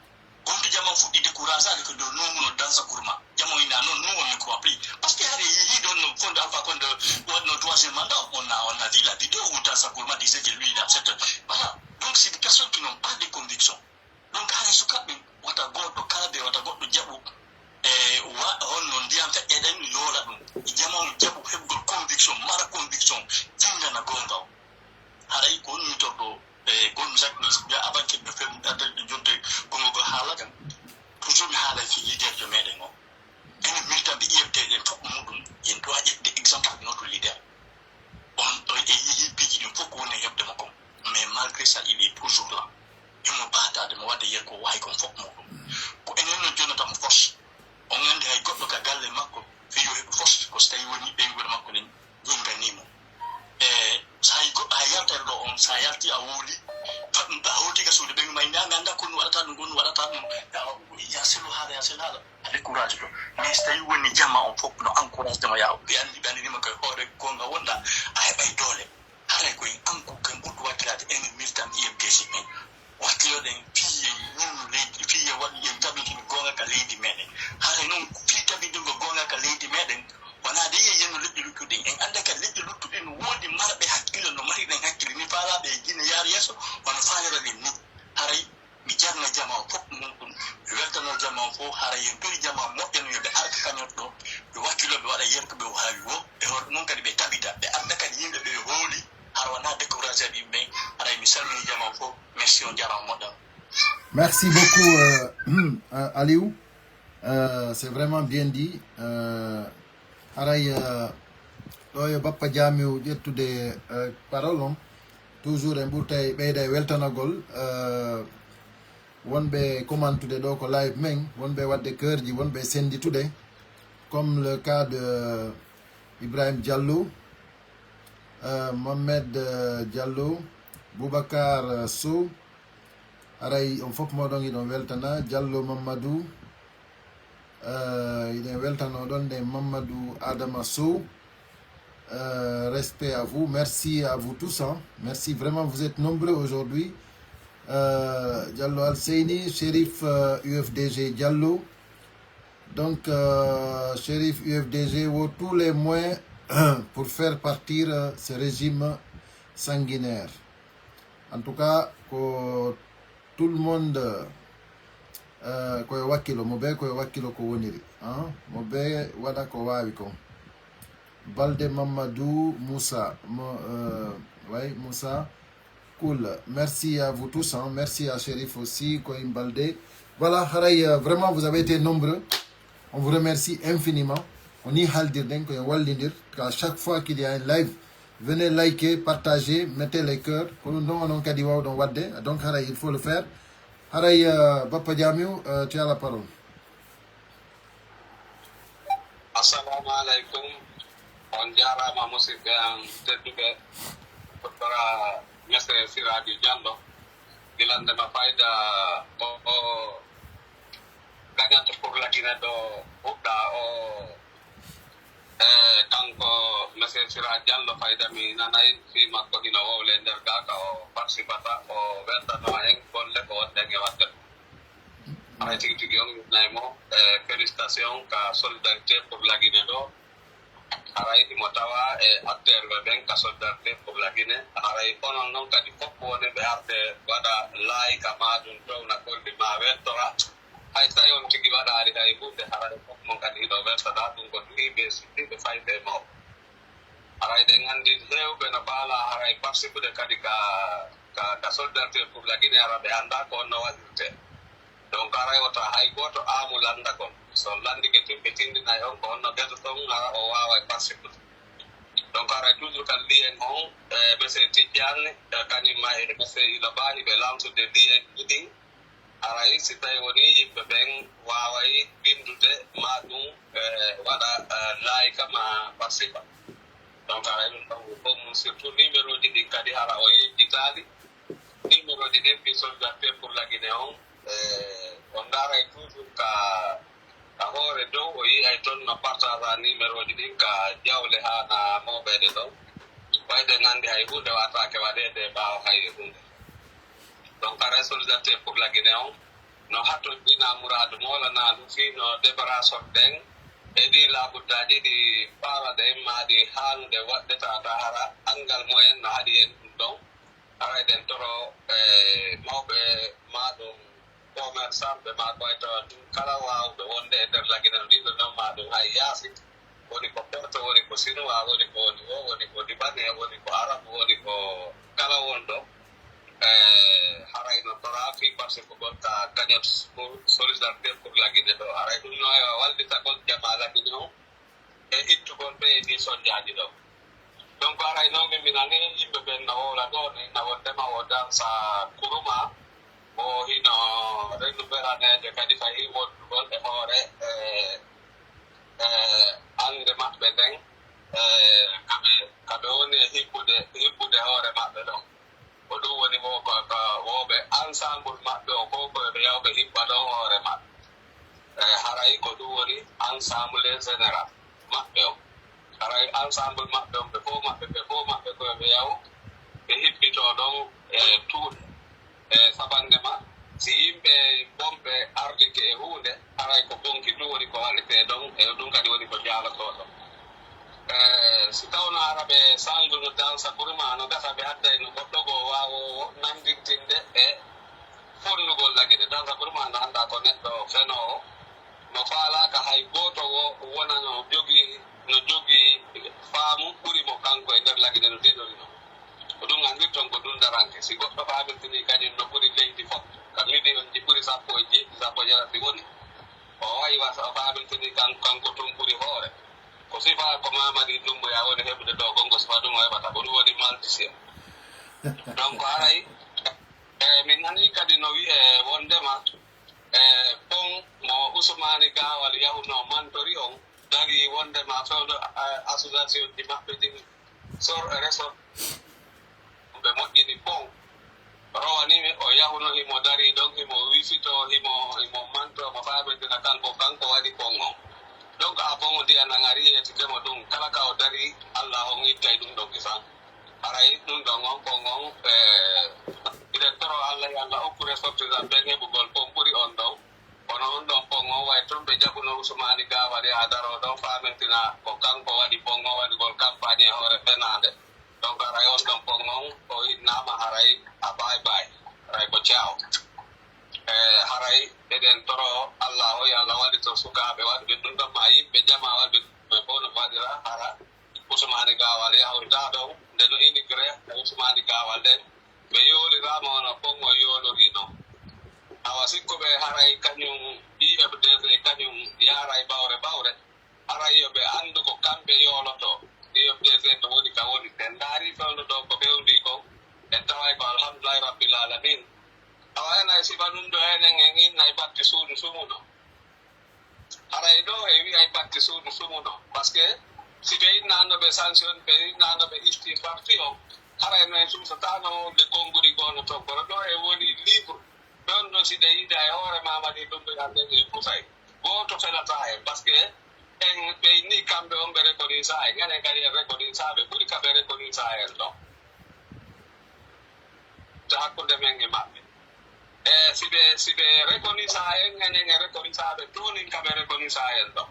gonto jama fuɗɗi découragé ade ko dow nomuno dansa kurma jamo ina noon non wonni ko appli par ce que hade yehi ɗon no fonde alpha konde waɗno troisième mandat on a vu la vidéo où dansa kurma disait que lui il accepte voilà donc c'est des personnes qui n'ont pas de conviction donc hade sukaɓe wata goɗɗo kala ɓe wata goɗɗo jaɓu honno ndiyam feƴƴeɗen yoola ɗum jama jaɓu heɓgol conviction mara conviction jingana gonga o haray ko woni torɗo gon sakni avant que ɓe femɗade jonte gongogo haala kan toujours mi haala fi yiderjo meɗen o ene miltanɓe ƴewteɗen fof muɗum yen dowa ƴetde exemple de notre leader on e yehi piiji ɗin fof ko woni heɓde mo kon mais malgré ça il est toujours là imo batade mo wadde yer ko wawi kon fof muɗum ko enen no jonnatamo force on andi hay goɗɗo ka galle makko fiyo heɓe force ko so tawi woni ɓeygol makko nen jinganimo sayi goɗɗo ha yaltere ɗo on sa yalti a wooli a hawti ka suude ɓengu ma mi anda ko nu waɗata ɗum gon waɗata ɗum ya selo haala a décourage ɗo mais so tawi woni jamma on fof no encourage dema yaw ɓe andinima koye hoore gonga wonɗa a heɓay doole haray koye anko ken ɓurɗo wakkilade enen miltan IFDC men wakkiloɗen fiye ñunnu leydi fiye waɗi yen tabitini gonga ka leydi meɗen haray noon fi tabidingo gonga ka leydi meɗen wonade yiye yenno leƴƴi luttuɗen en anda ka leƴƴi luttuɗen woodi marɓe hakkille no mariɗen hakkille ni faalaɓe e guine yaar yesso wono faanira ɗen ni haray mi jarna jama o fof muɗum mi weltano jama o fof haray yen tori jama moƴƴano yoɓe arka kañot ɗo ɓe wakkiloɓe waɗa yerko ɓe wawi wo ɓe hoto noon kadi ɓe tabita ɓe anda kadi yimɓe ɓe hooli har wona découragé aɓe yimɓe haray mi salmini jama o fof merci on jarama moƴƴam. Merci beaucoup Aliou, c'est vraiment bien dit. Haray ɗo yo bappa jamiu ƴettude parole on toujours en ɓurtay ɓeyda e weltanagol wonɓe commentude ɗo ko live men wonɓe wadde cœur ji wonɓe senditude comme le cas de Ibrahim Diallo, Mohamed Diallo, Boubacar Sow, haray on fof moɗon iɗon weltana Diallo Mamadou, iɗen weltano ɗon nde Mamadou Adama Sow. Respect à vous, merci à vous tous, hein. Merci vraiment, vous êtes nombreux aujourd'hui. Diallo Al-Seini, Shérif UFDG Diallo. Donc, Shérif UFDG vaut tous les moyens pour faire partir ce régime sanguinaire. En tout cas, que tout le monde koye wakkilo mo ɓe koye wakkilo ko woniri mo ɓe waɗa ko wawi kon. Balde Mamadou Moussa Moussa Cool. Merci à vous tous. Hein. Merci à Chérif aussi, Koim Baldé. Voilà, Haray, vraiment, vous avez été nombreux. On vous remercie infiniment. On y haldir à chaque fois qu'il y a un live, venez liker, partager, mettez les cœurs. Donc, Haray, il faut le faire. Haray, Bapa Djamiou, tu as la parole. Assalamu alaikum. On jarama musidɓe an tedduɓe para mesre siraji diallo gilandema fayda o gagnante pour lagine ɗo huɗɗa o kanko mesre siraji diallo fayda mi nanayi fi makko hino wowle nder gaka o participata o weltano en golle ko wonɗen e wadde ay tigi tigi on naymo félicitation ka solidarité pour lagine ɗo haray himo tawa e acteur ɓe ɓen ka solidarité pour lagine haray onon noon kadi fof woni ɓe arde waɗa laayika maɗum towna kolɗi ma weltora hay tawi on tigi waɗari hay hunde haray fof mon kadi hiɗo weltoɗa ɗum ko ɗumiɓe siddiɓe fayde e mawɓe haray ɗen anndi hewɓe no baala haray participude kadi ka solidarité pour lagine ara ɓe annda ko onno waɗirte donc haray wota hay goto aamu landa kon so landike timɓe tindinayi on ko onno geto ton ara o wawa e participude donc haray toujours kan liyen on monsieur Tidiane kañumma e monsieur ilo baani ɓe lamtude liyen ɗiɗi haray si tawi woni yimɓe ɓen waway windude ma ɗum waɗa laayika ma participa donc haray ɗum ɗon fof surtout numéro ji ɗin kadi hara o yejjitaali numéro ji ɗin fi solidarité pour lagine on on ndaray toujours ka hoore dow o yiyay toon no partage a numéro ji ɗin ka jawle hana mawɓede ɗon wayde nganndi hay hunde watake waɗede ɓaawa hay hunde donc haray solidarité pour lagine on no hatto ɗina mouradu molana ɗum fi no débarras ɗen e ɗi laabuddaji ɗi paalaɗe en maɗi haanude waɗɗetata hara angal mumen no haɗi en ɗum ɗon haray ɗen toro mawɓe maɗum commerçant ɓe ma koye tawa ɗum kala wawɓe wonde e nder lagine no ɗiɗo noon ma ɗum hay yaasi woni ko porto woni ko chinois woni ko woni o woni ko libanais woni ko arabe woni ko kala wonɗo haray no tora fi par ce que gon ka cagnotte pour solidarité pour lagine ɗo haray ɗum no e wallitagol jama lagine o e ittugol ɓe e ɗi soñjaji ɗo donc haray noon min minani yimɓe ɓen no wowla ɗo ni na wondema o dansa kuruma o hino rendu beranede kadi fayi woddugol e hoore ande maɓɓe nden kaɓe woni e hibbude hoore maɓɓe ɗon ko ɗum woni mo ko woɓe ensemble maɓɓe o ko koɓe yawɓe hibba ɗon hoore maɓɓe haray ko ɗum woni ensemble général maɓɓe o haray ensemble maɓɓe on ɓe fof maɓɓe koɓe yaw ɓe hibbito ɗon e tuuɗe sabandema si yimɓe bomɓe ardike e hunde haray ko bonki ɗum woni ko wallite ɗon e ɗum kadi woni ko jaalotoɗo si tawno ara ɓe sanguno dansa kurma no gasa ɓe adday no goɗɗo go wawo nandintinde e fonnugol lagide dansa kurma no annda ko neɗɗo fenowo no faalaka hay goto wona no jogii faamu ɓuri mo kanko e nder lagide no ɗiɗori no ko ɗum andirton ko ɗum daranke si goɗɗo famirtini kañum no ɓuri leydi fof ka million ji ɓuri sappo e jeeɗiɗi sappo jarati woni o wawi wasa o famirtini kanko tun ɓuri hoore ko sifa ko mamadi dumboya woni heɓude ɗo gongo sifa ɗum o heɓata ko ɗum woni malticien donc haray min nani kadi no wiye wondema bon mo usmani gawal yahuno mantori on dari wondema fewdo association ji maɓɓe ɗin sor e resor ɓe moƴƴini bon rowanimi o yahuno himo dari donc himo wifito himo manto mo faɓedina kanko waɗi bon on donc a bon o ndiyanangari yettitemo ɗum kala ka o dari allah on ittay ɗum ɗon kisan haray ɗum ɗon on bon on directeur o allah yalla okku ressortissant ɓen heɓugol bon ɓuri on ɗon kono on ɗon bon on way toon ɓe jaɓuno usmani gawal ya daro ɗon famintina ko kanko waɗi bon on waɗigol campagne e hoore fenade donc haray on ɗon bon on o innama haray a bay haray ko ciaw haray eɗen toro allah o yo allah waɗi to sukaɓe waɗɓe ɗum ɗon ma yimɓe jama waɗɓe ɓe fof no waɗira hara usmani gawal yahorta ɗon nde no immigré usmani gawal ɗen ɓe yoolirama ono pongo yoolorino awa sikko ɓe haray kañum IFDC kañum yaara e ɓawre haray yoɓe anndu ko kamɓe yooloto IFDC to woni ka woni ɓe ndaari fewndo ɗo ko ɓewndi ko en taway ko alhamdulillahi rabbil alamin awa enay sifa ɗum ɗo enen en inna e batti suudu sumuno haray ɗo e wiya e batti suudu sumuno par ce que si ɓe innano ɓe sanction ɓe innano ɓe isti parti o haray no en sumsatano de konnguri gono to kono ɗo e woni livre ɗon ɗo si ɗe yiida e hoore mamadi ɗum ɓe anden e pusay gooto felata hen par ce que en ɓe inni kamɓe on ɓe reconisa en enen kadi en reconisa ɓe ɓuri kaɓe reconisa en ɗo to hakkude men e maɓɓe si ɓe reconisa en enen e reconisa ɓe tunin kaɓe reconisa en ɗo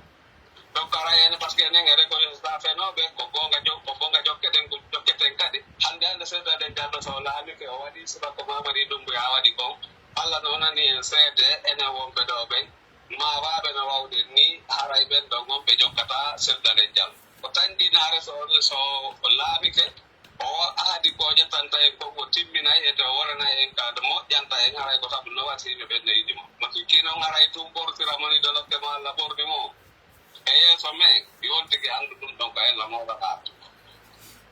donc ara en par ce que enen e reconisa fenoɓe ko gonga jokkeɗen jokketen kadi hande seeɗaɗen jalɗo so laamike o waɗi siba ko mamadi ɗumbuya waɗi kon Allah no nani en seede enen wonɓe ɗo ɓen ma waɓe no wawɗen ni haray ɓen ɗo gonɓe jokkata seeɗaɗen jam ko tanɗinaare so laamike o aadi ko ƴettanta en koko timminay ete o waɗanay en kaade moƴƴanta en haray ko sabu no wasiɓe ɓen no yiɗi mo no fikki noon haray tum ɓortiramoni de lokke mo Allah ɓorni mo e yeeso men yontiki anndu ɗum ɗon ko en la moɗaɗa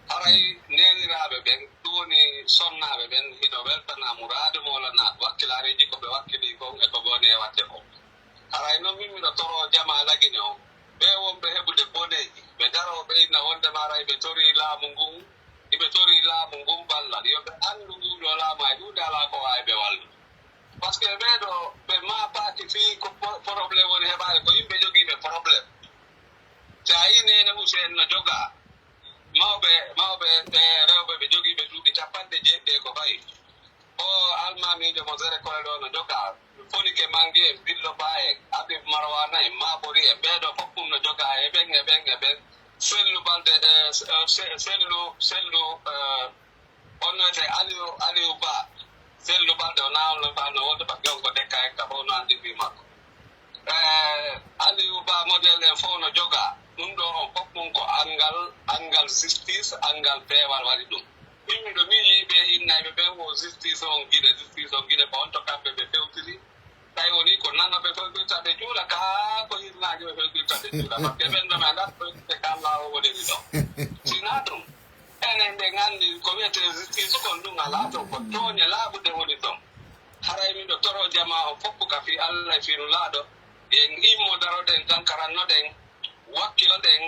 haray neniraɓe ɓen ɗum woni sonnaɓe ɓen hino weltanamo raade molanaɓe wakkilareji koɓe wakkili kon e ko goni e wadde ko haray noon min miɗo toro jama lagine o ɓe wonɓe heɓude boneji ɓe daroɓe inna wondema haray ɓe tori laamu ngun iɓe tori laamu ngun ballal yoɓe anndu nguɗo laamu ay ɗuuɗe ala ko wawi ɓe wallu par ce que ɓeɗo ɓe mapaki fii ko probléme woni heɓade ko yimɓe jogiiɓe probléme sa yi nene Usen no joga mawɓe rewɓe ɓe jogiiɓe duuɓi 90 ko fayi o almamijo mo sere kole ɗo no joga fonike mangue en billo ba en Habib Marwana en mabori e ɓeeɗo fof ɗum no joga e ɓen sellu balde sellu on noete Aliou Ba sellu balde o nawno ba no wonde ɓa gonko dekka hecta fof no andiri makko Aliou Ba modèle en fof no joga ɗum ɗo on fof ɗum ko angal justice angal peewal waɗi ɗum yimɓe ɗo miiji ɓe innayɓe ɓen o justice on guine ko on to kamɓe ɓe fewtiri tawi woni ko nanga ɓe fewtirta ɓe juula ka ko hirnaji ɓe fewtirta ɓe juula par ce que ɓen ɗo mi andat ɓe kam lawo woniri ɗo sina ɗum enen ɓe nganndi ko wiyete justice kon ɗum ala to ko tooñe laaɓude woni ɗon haray miɗo toro jama o fof ka fi Allah fiinu laaɗo en immo daroɗen tan karannoɗen wakkiloɗen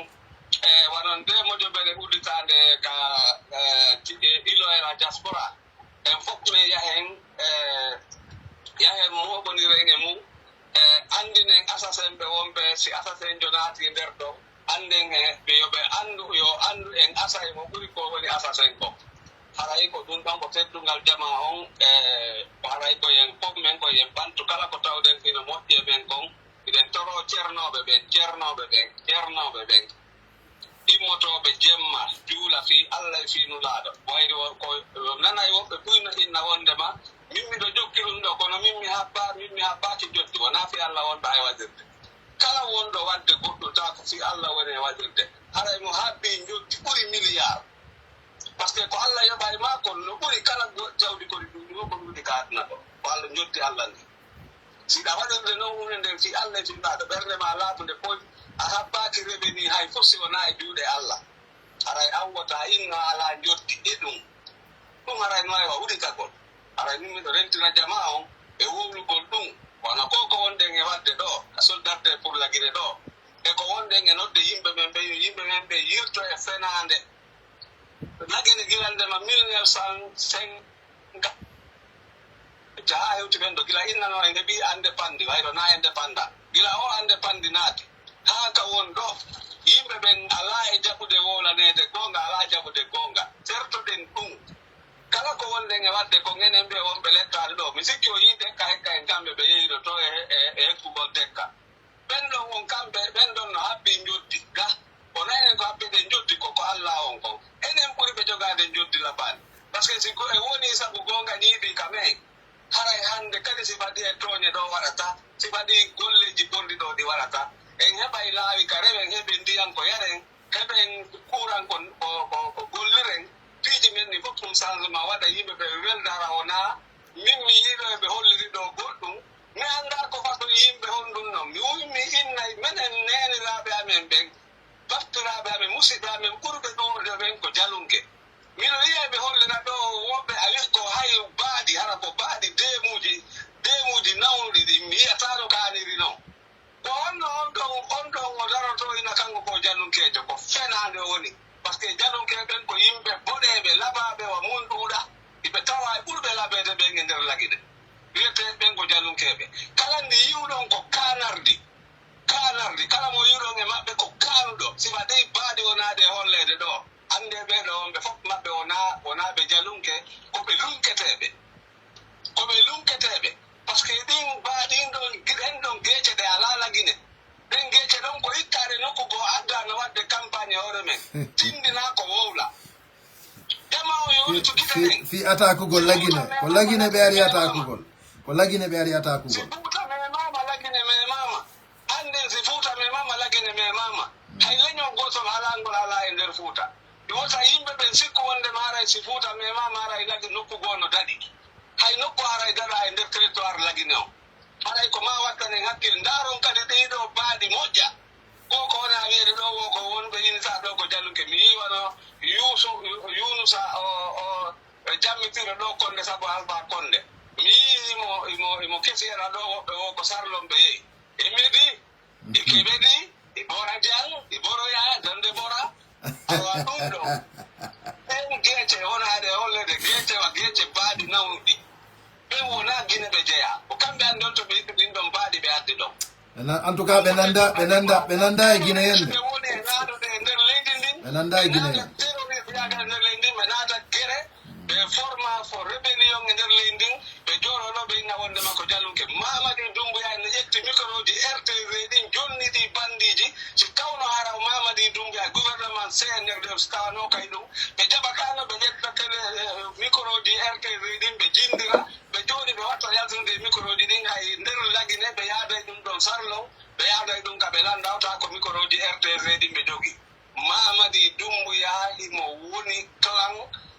wanon nde mojoɓere udditande ka ilo e la diaspora en fof men yahen moɓoniren e mum andinen assassin ɓe wonɓe si assassin jonaati nder ɗo anden ɓe yoɓe anndu en asa e mo ɓuri ko woni assassin ko haray ko ɗum ɗon ko teddungal jama on haray koyen fof men koyen ɓantu kala ko tawɗen hino moƴƴi e men kon iɗen toro ceernoɓe ɓen immotoɓe jemma juula fi Allah e fiinu laaɗo wayri ko nanay woɓɓe ɓuyno inna wondema min miɗo jokki ɗum ɗo kono min mi habbaki jotti wona fi Allah wonɗo e wadirde kala wonɗo wadde goɗɗum taw ko fi Allah woni e wadirde haray mo habbi jotti ɓuri milliard par ce que ko Allah yoɓa e ma kon no ɓuri kala jawdi kodi ɗum ɗo ko ɗuɗi ka aduna ɗo ko Allah jotti Allah ni siɗa waɗirde noon hunde nden fi Allah e finnaɗo ɓernde ma laabude poyi a habbaki reveni hay fof si wona e juuɗe Allah haray an wota inno ala jotti e ɗum haray no wawi wa wuɗi kagol haray min miɗo rentina jama on e wuwlugol ɗum wona ko wonɗen e wadde ɗo a soldarte pour lagire ɗo e ko wonɗen e nodde yimɓe men ɓe yirto e fenande lagine gilaldema 1950 jaha hewti ɓen ɗo gila innano en heeɓi ande pandi wayro na ende panda gila o ande pandi naati haa ka won ɗo yimɓe ɓen ala e jaɓude wolanede gonga ala jaɓude gonga sertoɗen ɗum kala ko wonɗen e wadde ko enen ɓe wonɓe lettade ɗo mi sikki o yi dekka hekka en kamɓe ɓe yeyino to e hekkugol dekka ɓen ɗon won kamɓe ɓen ɗon no habbi jotti ga wona enen ko habbiɗen jotti koko Allah on kon enen ɓuri ɓe jogade jotti labani par ce que si e woni sabu gonga ñiiɓi kamen haray hande kadi si waɗi e tooñe ɗo waɗata si waɗi golleji bonɗi ɗo ɗi waɗata en heɓay laawi ka rewen heɓen ndiyan ko yaren heɓen kuran ko golliren fi piiji men ni fof ɗum changement waɗa yimɓe ɓe weldara wona min mi yiɗo ɓe holliri ɗo goɗɗum mi annda ko façon yimɓe honɗum noon mi wimi innay minen neniraɓe amen ɓen baftiraɓe amen musidɓe amen ɓurɓe ɗurde ɓen ko jalunke miɗo yiya ɓe hollira ɗo woɓɓe a wi ko hay baaɗi hara ko baaɗi demuji nawnuɗi ɗi mi yiyatano kaniri noon ko on ɗon o daroto ina kanko ko jalunkejo ko fenade woni par ce que jalunkeɓe ɓen ko yimɓe boɗeɓe labaɓe wa mun ɗuuɗa iɓe tawa e ɓurɓe labede ɓen e nder laguiɗe wiyeteɓe ɓen ko jalunkeɓe kala ndi yiwɗon ko kanardi kala mo yiwɗon e maɓɓe ko kanuɗo si waɗi baaɗi wonade e hollede ɗo ande ɓeɗo wonɓe fof maɓɓe wonaɓe jalunke koɓe lunketeɓe par ce que ɗin mbaɗin ɗon geece ɗe ala lagine ɗen geece ɗon ko ittade nokku go addano wadde campagne e hoore men tindina ko wowla jama o yowni tukita ɗen fi atakugol lagine ko lagine ɓe ari atakugol si fuuta memama lagine memama anden si fuuta memama lagine memama hay leñol gotol halangol ala e nder fuuta wota yimɓe ɓen sikku wonde maaray si fuuta memama aray lagi nokku goo no daɗi hay nokku aray daɗa e nder territoire lagine o haɗay ko ma wattanen hakkille ndaron kadi ɗeɗo baaɗi moƴƴa ko wona wiyeede ɗo wo ko wonɓe inita ɗo ko jalluke mi yiwano yunusa o jammitira ɗo konde sabu alba konde mi yi imo kesiyana ɗo woɓɓe wo ko sarlon ɓe yehi e meɗi e keɓeɗi e ɓora jang e ɓoroya dande ɓora awa ɗum ɗo ɗen geece wonade hollede geece baaɗi nawnuɗi ɓen wona guine ɓe jeeya ko kamɓe andi on to ɓe yiɗi ɗin ɗon baaɗi ɓe addi ɗon en tout cas ɓe nanda e guine yen ɓe woni e naadude e nder leydi ndin ɓe nanda e guine yen terroriste yaga e nder leydi ndin ɓe naata gere ɓe forma fo rébellion e nder leydi ndin ɓe jooɗoɗo ɓe inna wonde makko jalluke mamadi dumbuya ene ƴetti micro ji RTV ɗin jonni ɗi bandiji si tawno hara mamadi dumbuya gouvernement CNRD so tawano kay ɗum ɓe jaɓatano ɓe ƴetta télé micro ji RTV ɗin ɓe jindira ɓe jooɗi ɓe watta yaltinde micro ji ɗin hay nder lagine ɓe yaaday ɗum ɗon sarlon ɓe yaaday ɗum ka ɓe landawta ko micro ji RTV ɗin ɓe jogui mamadi dumbuya imo woni clan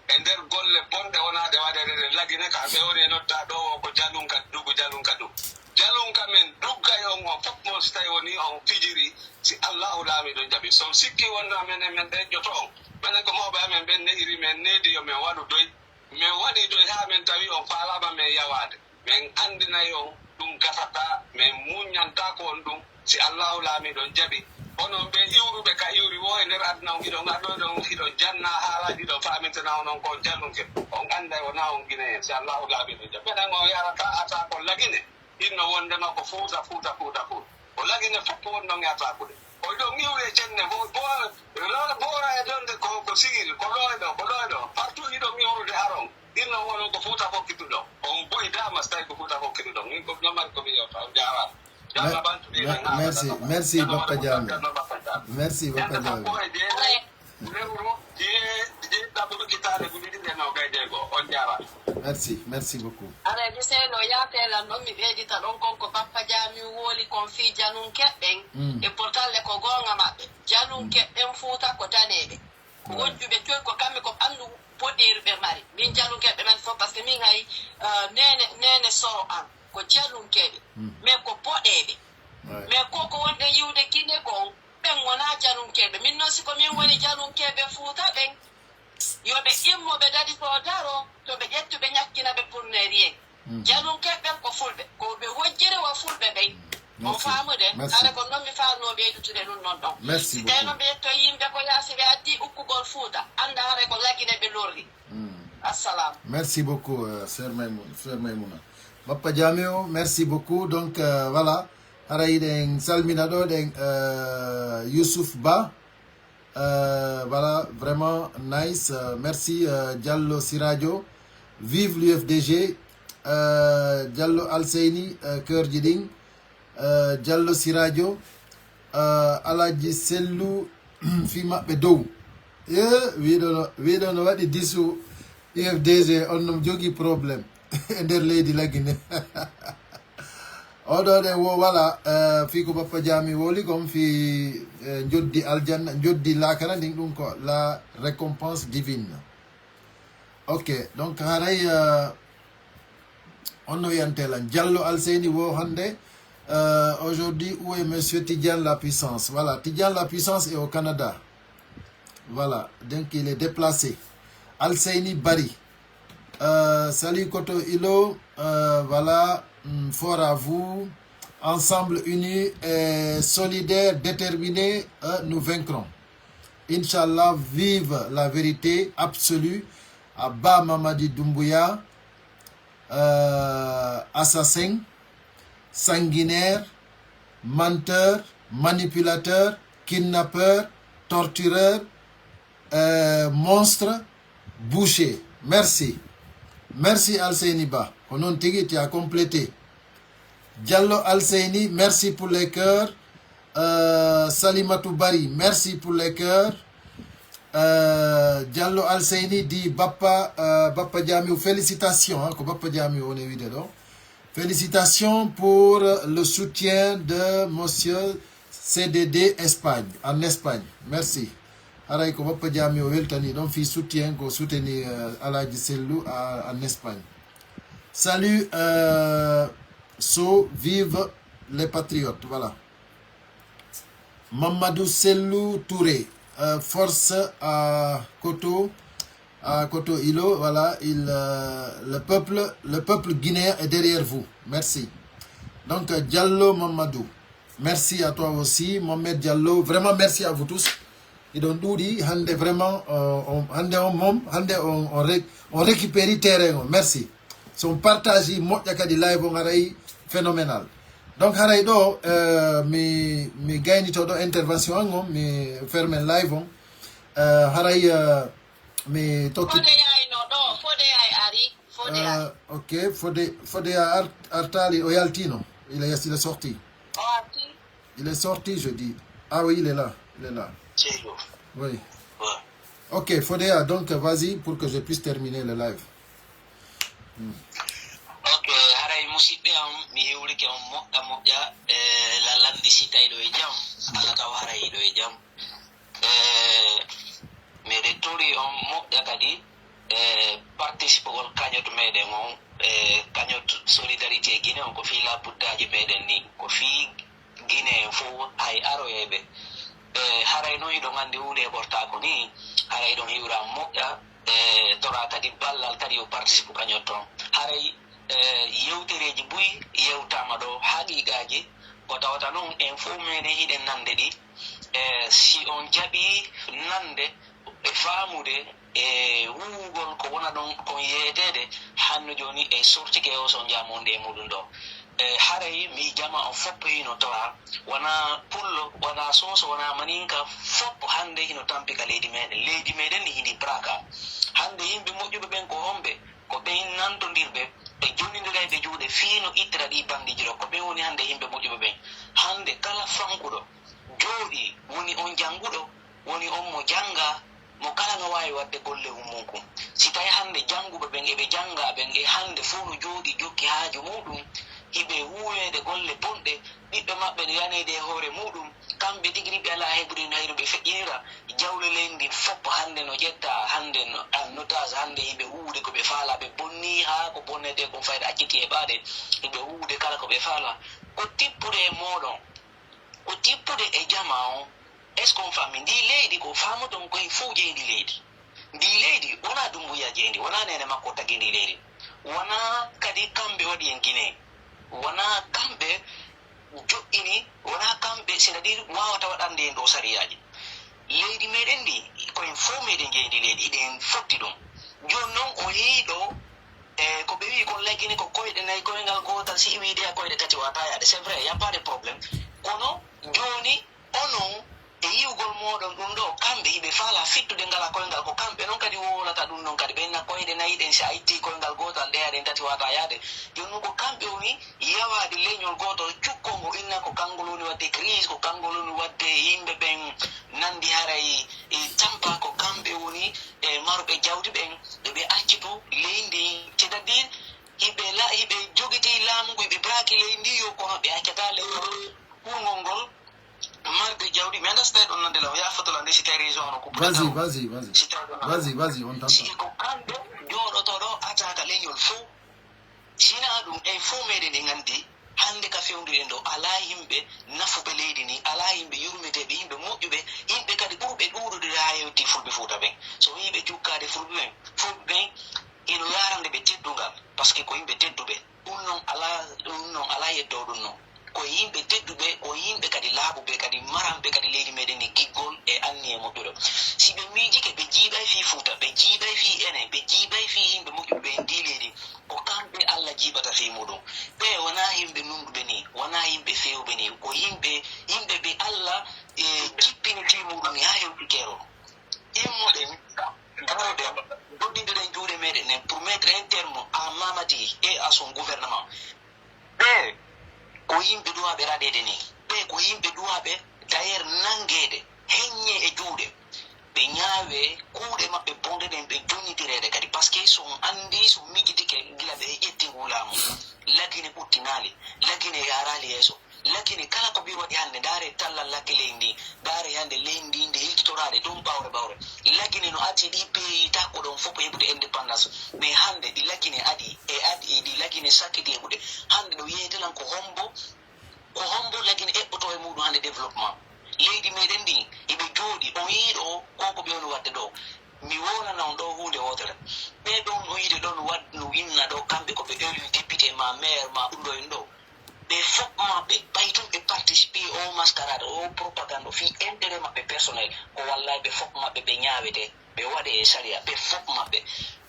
e nder golle bonɗe wonade waɗede lagine ka ɓe woni notta ɗo o ko jalunka dugu jalunka ɗum jalunka men duggay on fof mo so tawi woni on fijiri si allahu laami ɗon jaɓi so sikki wonno men e men ɗeƴƴoto on minen ko mawɓe amen ɓen nehiri men needi yo men waɗu doy min waɗi doy ha min tawi on faalama men yawade min andinayi on ɗum gasata min muñanta ko on ɗum si allahu laami ɗon jaɓi onon ɓe iwruɓe ka iwri wo e nder aduna on iɗon aɗoɗon iɗon janna haalaji ɗon famintana onon kon jallunke on anda wona on guine hen si allahu laaɓi ɗon jaɓi ɓeɗen o yarata ata ko lagine inno wondema ko fuuta o lagine fof wonɗon e atakude o ɗon iwri e cenne boora e donde ko sigiri ko ɗo e ɗo partout iɗon iwrude haron inno wonon ko fuuta fokkituɗo on boydama so tawi ko fuuta fokkituɗon min ko nomari komi yewta on jarama merci Bappa Diame merci Bappa Diame merci beaucoup ala mi seno yatela noon mi ɓeydita ɗon konko Bappa Diame wooli kon fi jalun keɓɓen e pourtant ko gonga maɓɓe jalun keɓɓen fuuta ko daneɓe ko wonjuɓe toy ko kamɓe ko ɓandu poɗɗeri ɓe mari min jalun keɓɓe men fof par ce que min hay nene soro an ko jalunkeɓe mais ko boɗeɓe mais koko wonɗe yiwde kine kon ɓen wona jalunkeɓe min noon siko min woni jalunkeɓe fuuta ɓen yoɓe immoɓe dadi to daro to ɓe ƴettuɓe ñakkinaɓe pour ne rien jalunkeɓɓen ko fulɓe ko ɓe wojjiri wo fulɓe ɓen on faamude hade ko noon mi faano ɓeydutude ɗum noon ɗon si tawi noon ɓe yetto yimɓe ko yaasi ɓe addi ukkugol fuuta anda hare ko lagine ɓe lorri assalamu merci beaucoup sœur Maymouna Bappa Diame o merci beaucoup donc voilà hara yiɗen salmina ɗo ɗen Youssouf Ba voilà vraiment nice merci Diallo Siradio vive l'UFDG Diallo Alseyni Keurji ɗin Diallo Siradio Alaji Sellu fi maɓɓe dow wiɗo no waɗi disu UFDG on nom jogui probléme e nder leydi lagine oɗo ɗen wo voilà fi ko Bappa Diame woli kom fi joddi aljanna joddi lakara ndin ɗum ko la récompense divine Ok, donc haray on a yantelan Diallo Alseyni wo hande. Aujourd'hui, où est Monsieur Tidjane La Puissance? Voilà, Tidjane La Puissance est au Canada. Voilà, donc il est déplacé. Alseyni Bari. Salut Koto Ilo. Voilà, fort à vous. Ensemble unis et solidaires, déterminés, nous vaincrons. Inch'Allah, vive la vérité absolue. Abba Mamadi Doumbouya, assassin, sanguinaire, menteur, manipulateur, kidnappeur, tortureur, monstre, boucher. Merci. Merci Alseyni Ba. Onon Tigi, tu as complété. Diallo Alseyni, merci pour les cœurs. Salimatou Bari, merci pour les cœurs. Diallo Alseyni dit Bappa Diamio, félicitations. Hein, Bappa Diamio, on est vidéo. Félicitations pour le soutien de Monsieur CDD Espagne, en Espagne. Merci. Aray ko Bappa Diamio weltani donc fi soutien ko soutenir Aladji Sellou en Espagne. Salut vive les patriotes, voilà. Mamadou Sellou Touré, force à Koto Ilo, voilà, le peuple guinéen est derrière vous. Merci. Donc Diallo Mamadou, merci à toi aussi, Mohamed Diallo, vraiment merci à vous tous. Et donc Doudi, hande vraiment, on récupère terrain, merci. Son partage, motyakadi live on aray phénoménal. Donc haray do mi gayni to do intervention angom mi ferme live on haray mi tokki ok Fodé Artali o yaltino il est sorti. Il est sorti je dis. Ah oui, il est là. Oui. Ok, Fodéa, donc vas-y pour que je puisse terminer le live. Ok, haray musidɓe am mi hewrike on moƴƴa la landisita ɗo e jam ala taw haray ɗo e jam miɗe tori on moƴƴa kadi participegol kañot meɗen on kañot solidarité guine on ko fi labuddaji meɗen ni ko fi guine en fof hay aroyeɓe haray noon iɗon anndi hunde heɓortako ni haray ɗon hiwra moƴƴa tora kadi ballal kadi yo participe kañot toon haray yewtereji buy yewtama ɗo haqiqaji ko tawata noon en fof meɗen hiɗen nande ɗi si on jaɓi nande e faamude e wuugol ko wona ɗon kon yeetede hanno joni e sortike o son jamonde e muɗum ɗo haray mi jama on foppo hino tawa wona pullo wona soso wona maninka foppo hande hino tampika leydi meɗen ni hindi braka hande yimɓe moƴƴuɓe ɓen ko homɓe ko ɓen nantodirɓe e jonnidirayɓe juuɗe fiino ittira ɗi bandiji ɗo ko ɓen woni hande yimɓe moƴƴuɓe ɓen hande kala fankuɗo jooɗi woni on janguɗo woni on mo janga mo kala no wawi wadde golle hummunkum si tawi hande janguɓe ɓen eɓe janga ɓen e hande fuu no jooɗi jokki haaju muɗum hiɓe huwede golle bonɗe ɓiɓɓe maɓɓe no yanede e hoore muɗum kamɓe tigui ɓe ala heɓude no hayno ɓe feƴƴinira jawle leydi foppo hande no ƴetta hande notage hande hiɓe huwde koɓe faala ɓe bonni ha ko bonnete kon fayde acciti e ɓaade hiɓe huwde kala koɓe faala ko tippude e moɗon ko tippude e jama on est ce qu'on fammi ndi leydi ko famoton koye fof jeydi leydi ndi leydi wona Dumbuya jeydi wona nene makko tagui ndi leydi wona kadi kamɓe waɗi en Guinée wona kamɓe joƴƴini wona kamɓe c'est à dire wawata waɗande en ɗo sariyaji leydi meɗen ndi koyen fof meɗen jeydi leydi iɗen fotti ɗum joni noon o yeeɗo ko ɓe wi kon laggini ko koyɗe nayyi koyngal gotal si wiide a koyɗe tati wata yaade c'est vrai y a pas de probléme kono joni onon e yiwgol moɗon ɗum ɗo kamɓe hiɓe faala fittude ngala koyngal ko kamɓe noon kadi wowlata ɗum ɗon kadi ɓenna koyɗe nayyi ɗen si a itti koyngal gotal ɗeyaɗen tati wata yaade joni noon ko kamɓe woni yawade leñol gotol cukkongo inna ko kangol woni wadde crise ko kangol woni wadde yimɓe ɓen nandi haray tampa ko kamɓe woni e maroɓe jawdi ɓen ɓe accitu leydi c'est à dire hiɓe jogiti laamu ngo ɓe braki leydi yo kono ɓe accata leydi ɓurgol ngol marbe jawdi mi understand on nande la ya fotola ndesi tay raison ko vas-y on t'entend si ko kambe jodo to do ataka leñol fu sina dum e fu mede de ngandi hande ka fewndi endo ala himbe nafu be leydi ni ala himbe yurmete be himbe mojjube himbe kadi burbe durude hayoti fulbe futa ben so himbe jukkade fulbe ben ino yarande be teddungal parce que ko himbe teddube non ala yeddo dum non ko yimbe teddube ko yimbe kadi laabube kadi marambe kadi leydi meden ni giggol e anni e moƴƴuɗo si ɓe miiji ke ɓe jiiɓay fi fuuta ɓe jiiɓay fi enen ɓe jiiɓay fi yimɓe moƴƴuɓe ɓe ndi leydi ko kamɓe allah jiiɓata fi muɗum ɓe wona yimɓe nunduɓe ni wona yimɓe fewɓe ni ko yimɓe ɓe allah jippini fi muɗum ni ha hewti keero immoɗen daroɗen doɗɗindiren juuɗe meɗen nen pour mettre un terme à mamadi et à son gouvernement ɓe ko yimɓe duwaɓe raɗede ni ɓe ko yimɓe duwaɓe d'ailleurs nangede heññe e juuɗe ɓe ñaawe kuuɗe maɓɓe bondeɗen ɓe jonnitirede kadi par ce que so andi so mijitike gila ɓe ƴetti ngu laamu lagine ɓuttinali lagine yarali yeeso lagine kala ko ɓi waɗi hannde ndaare talla lakke ley ndi ndaare hannde ley ndi nde yiltotorade ɗum ɓawre lagine no ati ɗi pays takko ɗon fof heɓude indépendance mais hannde ɗi lagine aɗi ɗi lagine sakkiti heɓude hannde ɗo yeedelan ko hombo lagine eɓɓoto e muɗum hannde développement leydi meɗen ndi eɓe jooɗi on yiiɗo koko ɓe woni wadde ɗo mi wonana on ɗo hunde wotere ɓe ɗon o yiide ɗon wadno winna ɗo kamɓe koɓe élu député ma maire ma ɗum ɗo en ɗo ɓe fof maɓɓe ɓay tun ɓe participé o mascarade o propagande fi intérêt maɓɓe personnel ko wallay ɓe fof maɓɓe ɓe ñaawete ɓe waɗe e saria ɓe fof maɓɓe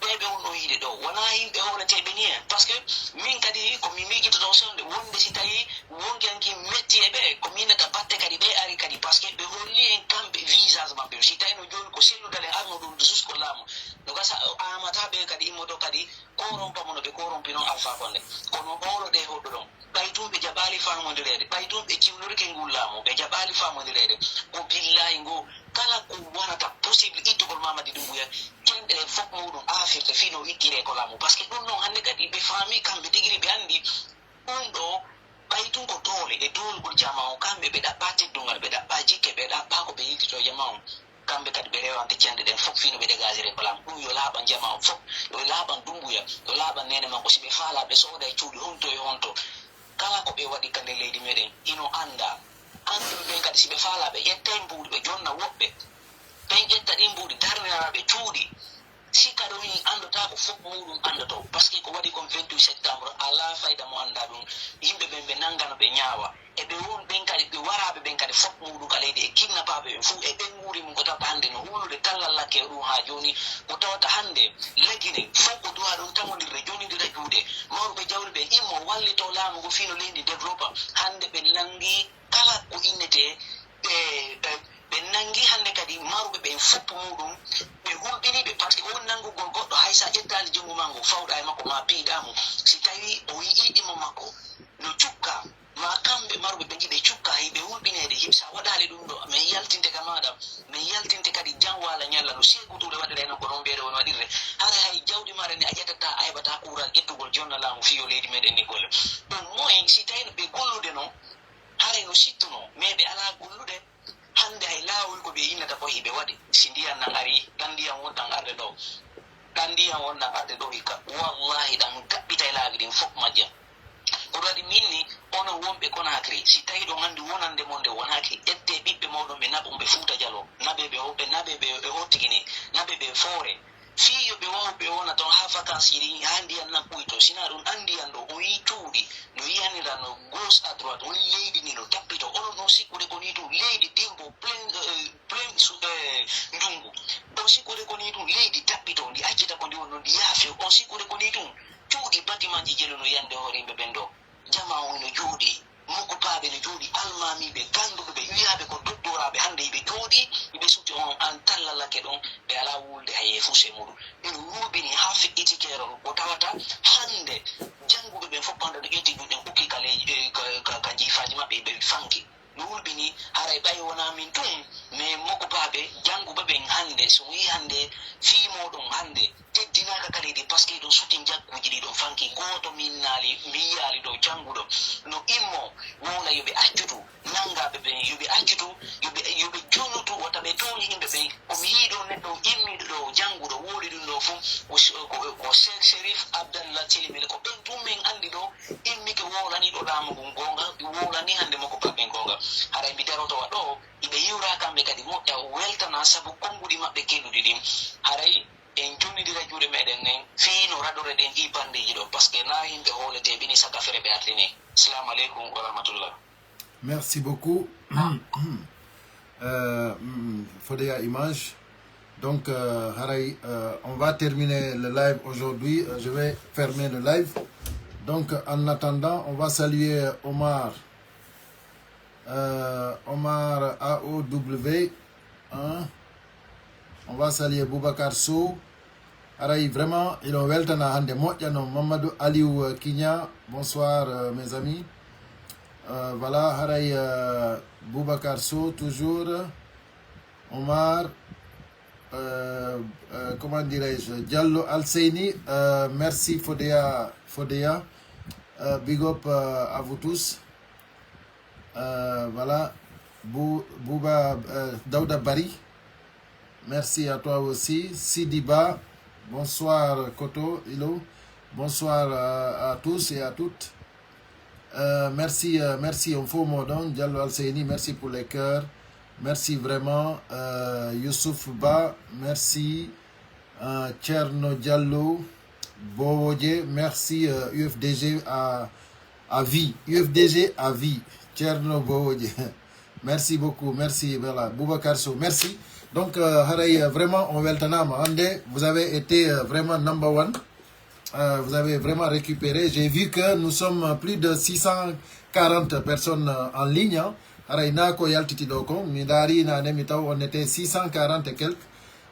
ɓe wonno yiide ɗo wona yimɓe howleteɓe ni hen par ce que min kadi komi miijitoto sonde wonde si tawi wonkianki metti e ɓe ko minata batte kadi ɓe ari kadi par ce que ɓe holli en kamɓe visage maɓɓe si tawi no joni ko selludale arno ɗum jusqu'au laamu no gasa amata ɓe kadi immoto kadi korompa no ɓe korompi noon alpha konde kono ɓowlo ɗe hoɗɗo ɗon ɓay tun ɓe jaɓali famodirede ɓay tun ɓe ciwlorike ngol laamu ɓe jaɓali famodirede ko billahi ngo kala ko wonata possible ittugol mamadi Doumbouya kenɗe fof muɗum afirde fino ittire ko laamu par ce que ɗum noon hannde kadi ɓe faami kamɓe tigiri ɓe anndi ɗum ɗo ɓay tun ko doole e doolgol jama o kamɓe ɓe ɗaɓɓa teddungal ɓe ɗaɓɓa jikke ɓe ɗaɓɓa ko ɓe yiltito jama o kamɓe kadi ɓe rewante cende ɗen fof fino ɓe dégagére ko laamu ɗum yo laaɓan jama o fof yo laaɓan Doumbouya yo laaɓan nene makko si ɓe faala ɓe sooda e cuuɗi honto e honto kala ko ɓe waɗi kande leydi meɗen ino annda anduɓe ɓen kadi si ɓe faala ɓe ƴetta e mbuuɗi ɓe jonna woɓɓe ɓen ƴetta ɗin mbuuɗi darniraɓe cuuɗi sikka ɗo min andata ko fof muɗum andoto par ce que ko waɗi comme 28 septembre ala fayda mo anda ɗum yimɓe ɓen ɓe nangano ɓe ñaawa e ɓe won ɓen kadi ɓe waraɓe ɓen kadi fof muɗum ka leydi e kidnapaɓe ɓen fuu e ɓen guuri mum ko tawata hannde no hulude tallal lakke ɗum ha joni ko tawata hannde lagine fof ko duwa ɗum tamodirde jonidira juuɗe mawɓe jawri ɓe immo wallito laamu ngo fino leydi développa hannde ɓe nangi kala ko innete ɓe nangi hannde kadi maruɓe ɓen foppu muɗum ɓe hulɓiniɓe par ce que on nangugol goɗɗo hay sa ƴettali junngo ma ngo fawɗa e makko ma piiɗamo si tawi o yiɗimo makko no cukka ma kamɓe maruɓe ɓe jiɓe cukka hiɓe hulɓinede hiɓe sa waɗali ɗum ɗo min yaltinte ka maɗa min yaltinte kadi jam wala ñalla no segutude waɗire noon ko ɗon mbiyede won waɗirre hara hay jawdi mare ni a ƴettata a heɓata kuural ƴettugol jonna laamu fiyo leydi meɗen ni golle ɗum moyen si tawi no ɓe gollude noon hare no sittuno mais ɓe ala gollude hannde hay laawol ko ɓe innata ko hiɓe waɗi si ndiyan nan ari ɗan ndiyam wonɗan arde ɗo ɗan ndiyam wonɗan arde ɗo hikka wallahi ɗan gaɓɓita e laabi ɗin fof majja koɗo waɗi min ni onon wonɓe Conakry si tawi ɗon anndi wonande mon nde wonaki ƴette ɓiɓɓe mawɗon ɓe naɓum ɓe Fuuta Jallo naɓe ɓe hottigine naɓe ɓe foore fiyo ɓe wawɓe wona toon ha vacance yiɗi ha ndiyan nan ɓuyto sina ɗum andiyan ɗo o yi cuuɗi no yiyanira no gauche à droite woni leydi ni no tappito onon noon sikkude ko ni tum leydi dimbo plein ndungu on sikkude ko ni tum leydi tappito ndi accita ko ndi won noon ndi yaafe on sikkude ko ni tum cuuɗi bâtiment ji jelo no yande hoore yimɓe ɓen ɗo jama on no jooɗi mokkopaɓe no jooɗi almamiɓe ganduɓe ɓe wiyaɓe ko doddoraɓe hannde yiɓe jooɗi yiɓe suti on an tallallake ɗon ɓe ala wulde haye fuse muɗum ɓeno ruɓini ha feƴƴiti keerol ko tawata hannde jannguɓe ɓen fof ɓanda no ƴetti juɗen hukki ka jiifaji maɓɓe ɓe fanki no hulbini haray bay wona min tum mais moko babe jangu babe hande so wi hande fimo dum hande teddinaka kalidi parce que do sutin jakkuji di do fanki goto min nali mi yali do jangudo no immo wona yobe accutu nanga be yobe accutu yobe jonutu wata be toni himbe be ko mi yido neddo immi do jangudo wodi dum do fu ko Sheikh Sherif Abdallah Tilimile ko ben tum min andi do immi ke wolani do dama gum gonga wolani hande mako pabe gonga haray mi daroto wado ibe yura kambe kadi mo ya weltana sabu kombudi mabbe keludi dim haray en jonnidira juuɗe meɗen nen fiino raɗore ɗen ɗipandeji ɗo par ce que na yimɓe hoolete bini saka fere ɓe artini. Assalamu aleykum wa rahmatullah. Merci beaucoup. Fodéa Image. Donc, Haray, on va terminer le live aujourd'hui. Je vais fermer le live. Donc, en attendant, on va saluer Omar. Omar AOW. Hein? On va saluer Boubacar Sow. Haray, vraiment, il est weltana hande moƴƴano Mamadou Aliou Kigna. Bonsoir, mes amis. Voilà, Haray Boubacar Sow, toujours. Omar. Comment dirais-je, Diallo Alseini, merci Fodéa, big up à vous tous. Voilà, Bouba Daouda Bari, merci à toi aussi. Sidiba, bonsoir Koto, Ilo, bonsoir à tous et à toutes. Merci, on faut modon, Diallo Alseini, merci pour les cœurs. Merci vraiment, Youssouf Ba, merci, Tcherno Diallo, Bovodje, merci, UFDG à vie, UFDG à vie, Tcherno Bovodje, merci beaucoup, merci, voilà, Boubacar Sow, merci. Donc, Haray, vraiment, on weltanam, Ande, vous avez été vraiment number one, vous avez vraiment récupéré, j'ai vu que nous sommes plus de 640 personnes en ligne, hein. On était 640 et quelques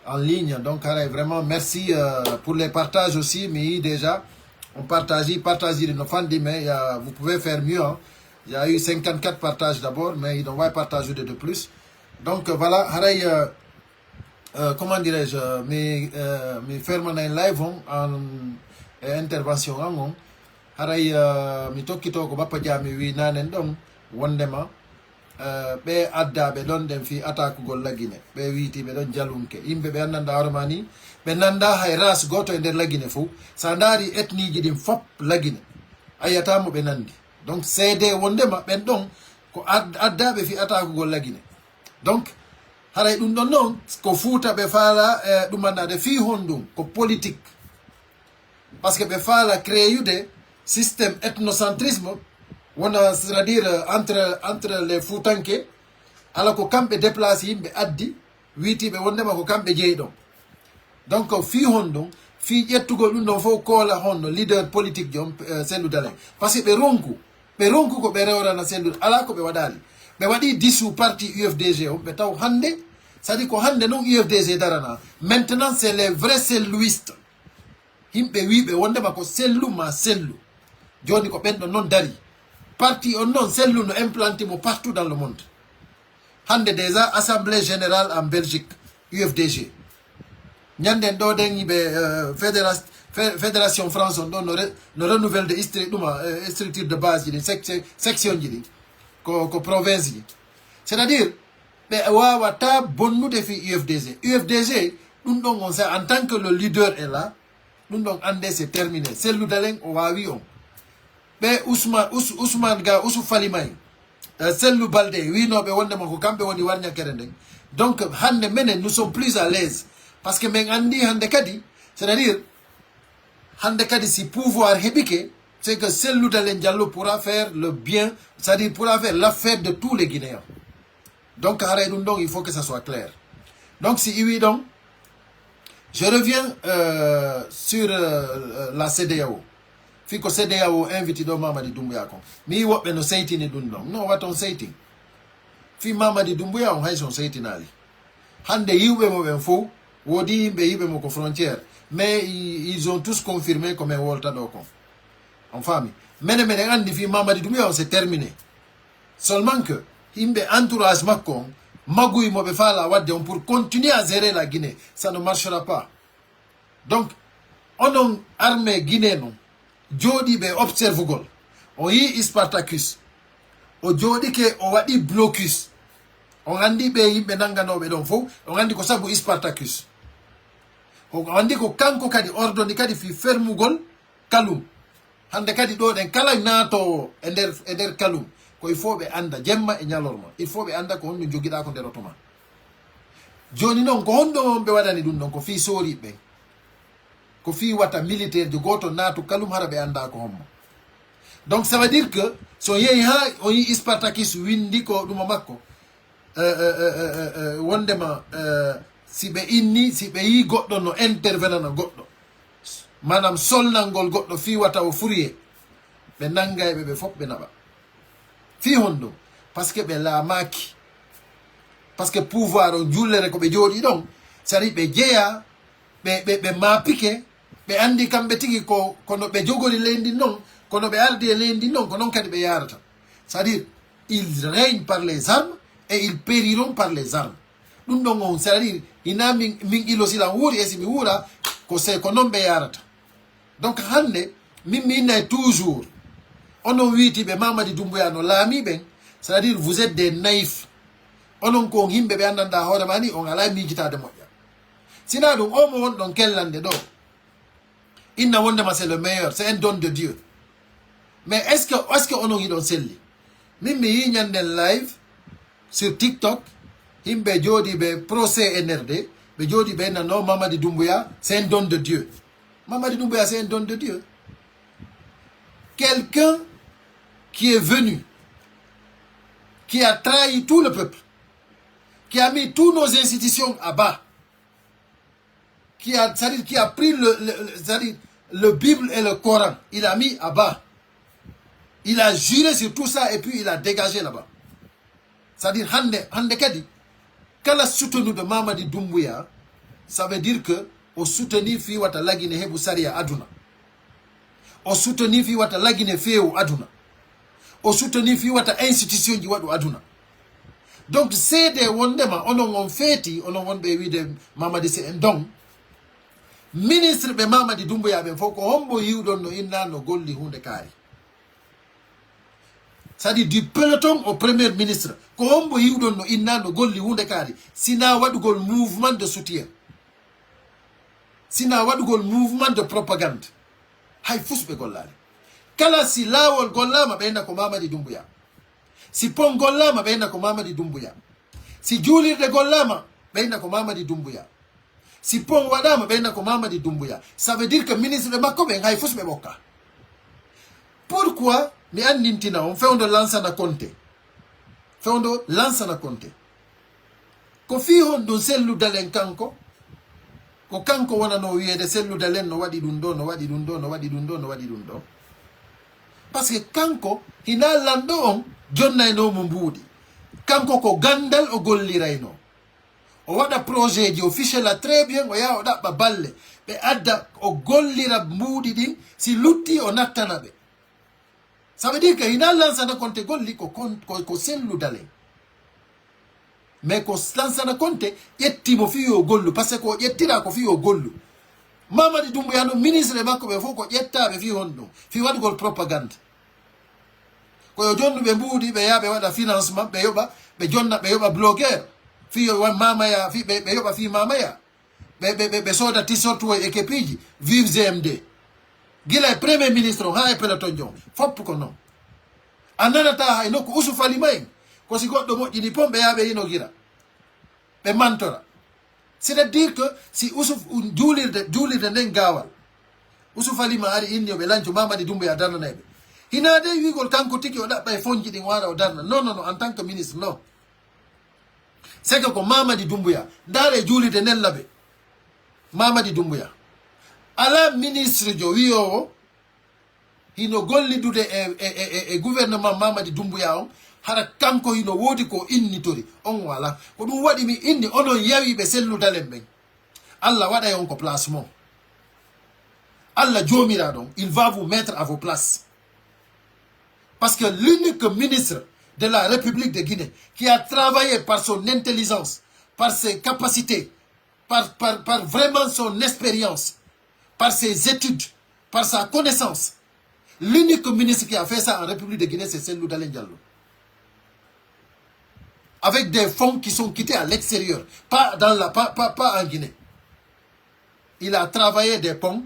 en ligne. Donc, vraiment, merci pour les partages aussi. Mais déjà, on partage nos fans, mais vous pouvez faire mieux. Hein. Il y a eu 54 partages d'abord, mais on va partager de plus. Donc, voilà, comment dirais-je, mes fermes en live en intervention. Mi tokkito ko bappa jami wi nanen ɗon wondema ɓe adda ɓe ɗon ɗen fi atakugol lagine ɓe witi ɓe ɗon jalunke yimɓe ɓe annanda hoorema ni ɓe nanda hay ras goto e nder lagine fo sa daari etniji ɗin fop lagine ayatamo ɓe nandi donc seede wondema ɓen ɗon ko addaɓe fi atakugol lagine donc haray ɗum ɗon noon ko fuuta ɓe faala ɗum andade fi hon ɗum ko politique par ce que ɓe faala créude système ethnocentrisme wona c'est-à-dire entre les Foutanké ala ko kamɓe déplace yimɓe addi witiɓe wondema ko kamɓe jeeyi ɗon donc fi hon ɗum fi ƴettugol ɗum ɗon fof koola honno leader politique jom Cellou Dalein par ce que ɓe ronku ko ɓe rewrana Cellou ala ko ɓe waɗali ɓe waɗi disu parti UFDG on ɓe taw hande c'est-à-dire ko hande noon UFDG darana maintenant c'est les vrais cellouistes yimɓe wiɓe wondema ko Cellou ma Cellou joni ko ɓen ɗon noon dari parti on non Cellou no implanté mo partout dans le monde hande déjà assemblée générale en Belgique UFDG ñanden ɗo den yiɓe fédération France on ɗo no renouvelle de structure de base ji ɗin section ji ɗi ko province ji c'est à dire ɓe wawata bonnude fi UFDG ɗum ɗon on sa en tant que le leader est là ɗum ɗon ande c'est terminé Cellou Dalein o wawi on ɓe Ousmane ga Ousou Falimay Cellou Baldé winoɓe wondema ko kamɓe woni warñakere nden donc hande menen nous sommes plus à l'aise parce que min andi hande kadi c'est à dire hande kadi si pouvoir heɓike c'est que Cellou Dalein Diallo pourra faire le bien c'est à dire pourra faire l'affaire de tous les Guinéens donc haray ɗum ɗon il faut que ça soit clair donc si iwi ɗon je reviens sur la CEDEAO fi ko CEDEAO invité ɗo Mamadi Doumbouya kon mi woɓɓe no seytini ɗum ɗon no waton seytin fi Mamadi Doumbouya on hayson seytinali hande yiwɓe mo ɓen fof woodi yimɓe yiɓe mo ko frontiére mais ils ont tous confirmé ko min wolta ɗo kon on faami minen andi fi Mamadi Doumbouya on c'est terminé seulement que imbe entourage makko magui mo be fala wadde on pour continuer à gérer la Guinée, ça ne marchera pas. Donc onon armée Guinée non jodi be observe gol o yi Spartacus o jodi ke o wadi blocus on andi be yimbe nanganobe don fo on andi ko sabu Spartacus o andi ko kanko kadi ordoni kadi fi fermugol Kalum hande kadi do den kala nato e der Kalum ko il faut be anda jemma e nyalorma il faut be anda ko hondo jogida ko der otoma joni non ko hondo be wadani dum non ko fi sori be ko fi wata militaire de goto nato Kalum harabe anda ko hommo. Donc ça veut dire que so yehi ha o yi Spartacus windi ko dum makko wondema si be inni si be yi goddo no intervenant no goddo manam solnangol goddo fi wata o furiye be nangay be fop be naba fi hondo parce que be la maki parce que pouvoir o jullere ko be jodi don sari be jeya be mapike be andi kambe tigi ko no be jogori lendi non kono be ardi lendi non ko non kadi be yarata. C'est-à-dire ils règnent par les armes et ils périront par les armes. Dum don on c'est-à-dire ina min ilo sila wuri esi mi wura ko se ko non be yarata. Donc hande min na toujours onon witi be Mamadi Doumbouya no lami ben, c'est-à-dire vous êtes des naïfs. Onon ko himbe be andanda hoore mani on ala mijita de moƴƴa. Sina dum o mo won don kellande do inna wondema c'est le meilleur, c'est un don de Dieu. Mais est-ce que on yi don selli min mi yi nyanden live sur TikTok himbe jodi be procès NRD be jodi be non Mamadi Doumbouya c'est un don de Dieu. Mamadi Doumbouya c'est un don de Dieu. Quelqu'un qui est venu, qui a trahi tout le peuple, qui a mis toutes nos institutions à bas, qui a pris le Bible et le Coran, il a mis à bas. Il a juré sur tout ça et puis il a dégagé là-bas. C'est-à-dire, hande kadi, kala soutenu de Mamadi Doumbouya, ça veut dire que au soutenir fi wata lagine hebu saria aduna. Au soutenir fi wata lagine feu aduna. Au soutenir fi wata institution ji wadu aduna. Donc c'est des wondema onon on feti onon wonbe wi de Mamadi c'est un don. Ministre be Mamadi Doumbouya ben foko hombo yiwdon no inna no golli hunde kari. C'est-à-dire du peloton au premier ministre. Ko hombo yiwdon no inna no golli hunde kari. Sina wadugol mouvement de soutien. Sina wadugol mouvement de propagande. Hay fusbe gollali. Kala si lawol gollama benda ko Mamadi Doumbouya. Si pon gollama benda ko Mamadi Doumbouya. Si julirde gollama benda ko Mamadi Doumbouya. Si pon wadama benda ko Mamadi Doumbouya. Ça veut dire que ministre de makko ben hay fusbe bokka. Pourquoi mi andintina on fewndo Lansana Conté. Fewndo Lansana Conté. Ko fi hon don sellu dalen kanko. Ko kanko wona no wiede sellu dalen no wadi dum do no wadi dum do no wadi dum do no wadi dum do. Parce que kanko hina lando on jonnay no mo mbudi. Kanko ko gandal o gollirayno. O wada projet di officiel la très bien o ya o dabba balle be adda o gollira mbudi din si lutti o nattana be. Ça veut dire que hina Lansana Conté golli ko sellu dalen. Mais ko Lansana Conté yetti mo fi yo gollu parce que ko yettira ko fi yo gollu. Mamadi Doumbouya no ministre makko be fo ko yettabe fi hondo fi wadgol propagande. Ko yo jonnu be mbudi be yabe wada financement be yoba be jonna be yoba blogueur fi yo wan mamaya fi be yoba fi mamaya be soda t-shirt wo e kepiji vive GMD. Gila premier ministre ha e peloton jon fop ko non. Ananata hay no ko Ousou Falimay ko si goddo moƴƴini pombe yabe yino gira be mantora. C'est-à-dire que si Ousou julirde nden gawal Ousou Falima ari inni be lancho Mamadi Doumbouya darna nebe hina de wigol kanko tiki o dabba e fonji din wara o darna non en tant que ministre non. C'est que ko Mamadi Doumbouya dare julirde nden labe Mamadi Doumbouya ala ministre jo wiyo hino gollidude e gouvernement Mamadi Doumbouya on hara kanko hino wodi ko inni tori on wala ko dum wadi mi inni onon yawi be selludalen ben Allah wada yon ko placement Allah jomira donc il va vous mettre à vos places parce que l'unique ministre de la République de Guinée, qui a travaillé par son intelligence, par ses capacités, par vraiment son expérience, par ses études, par sa connaissance. L'unique ministre qui a fait ça en République de Guinée, c'est Cellou Dalein Diallo. Avec des fonds qui sont quittés à l'extérieur, pas en Guinée. Il a travaillé des ponts,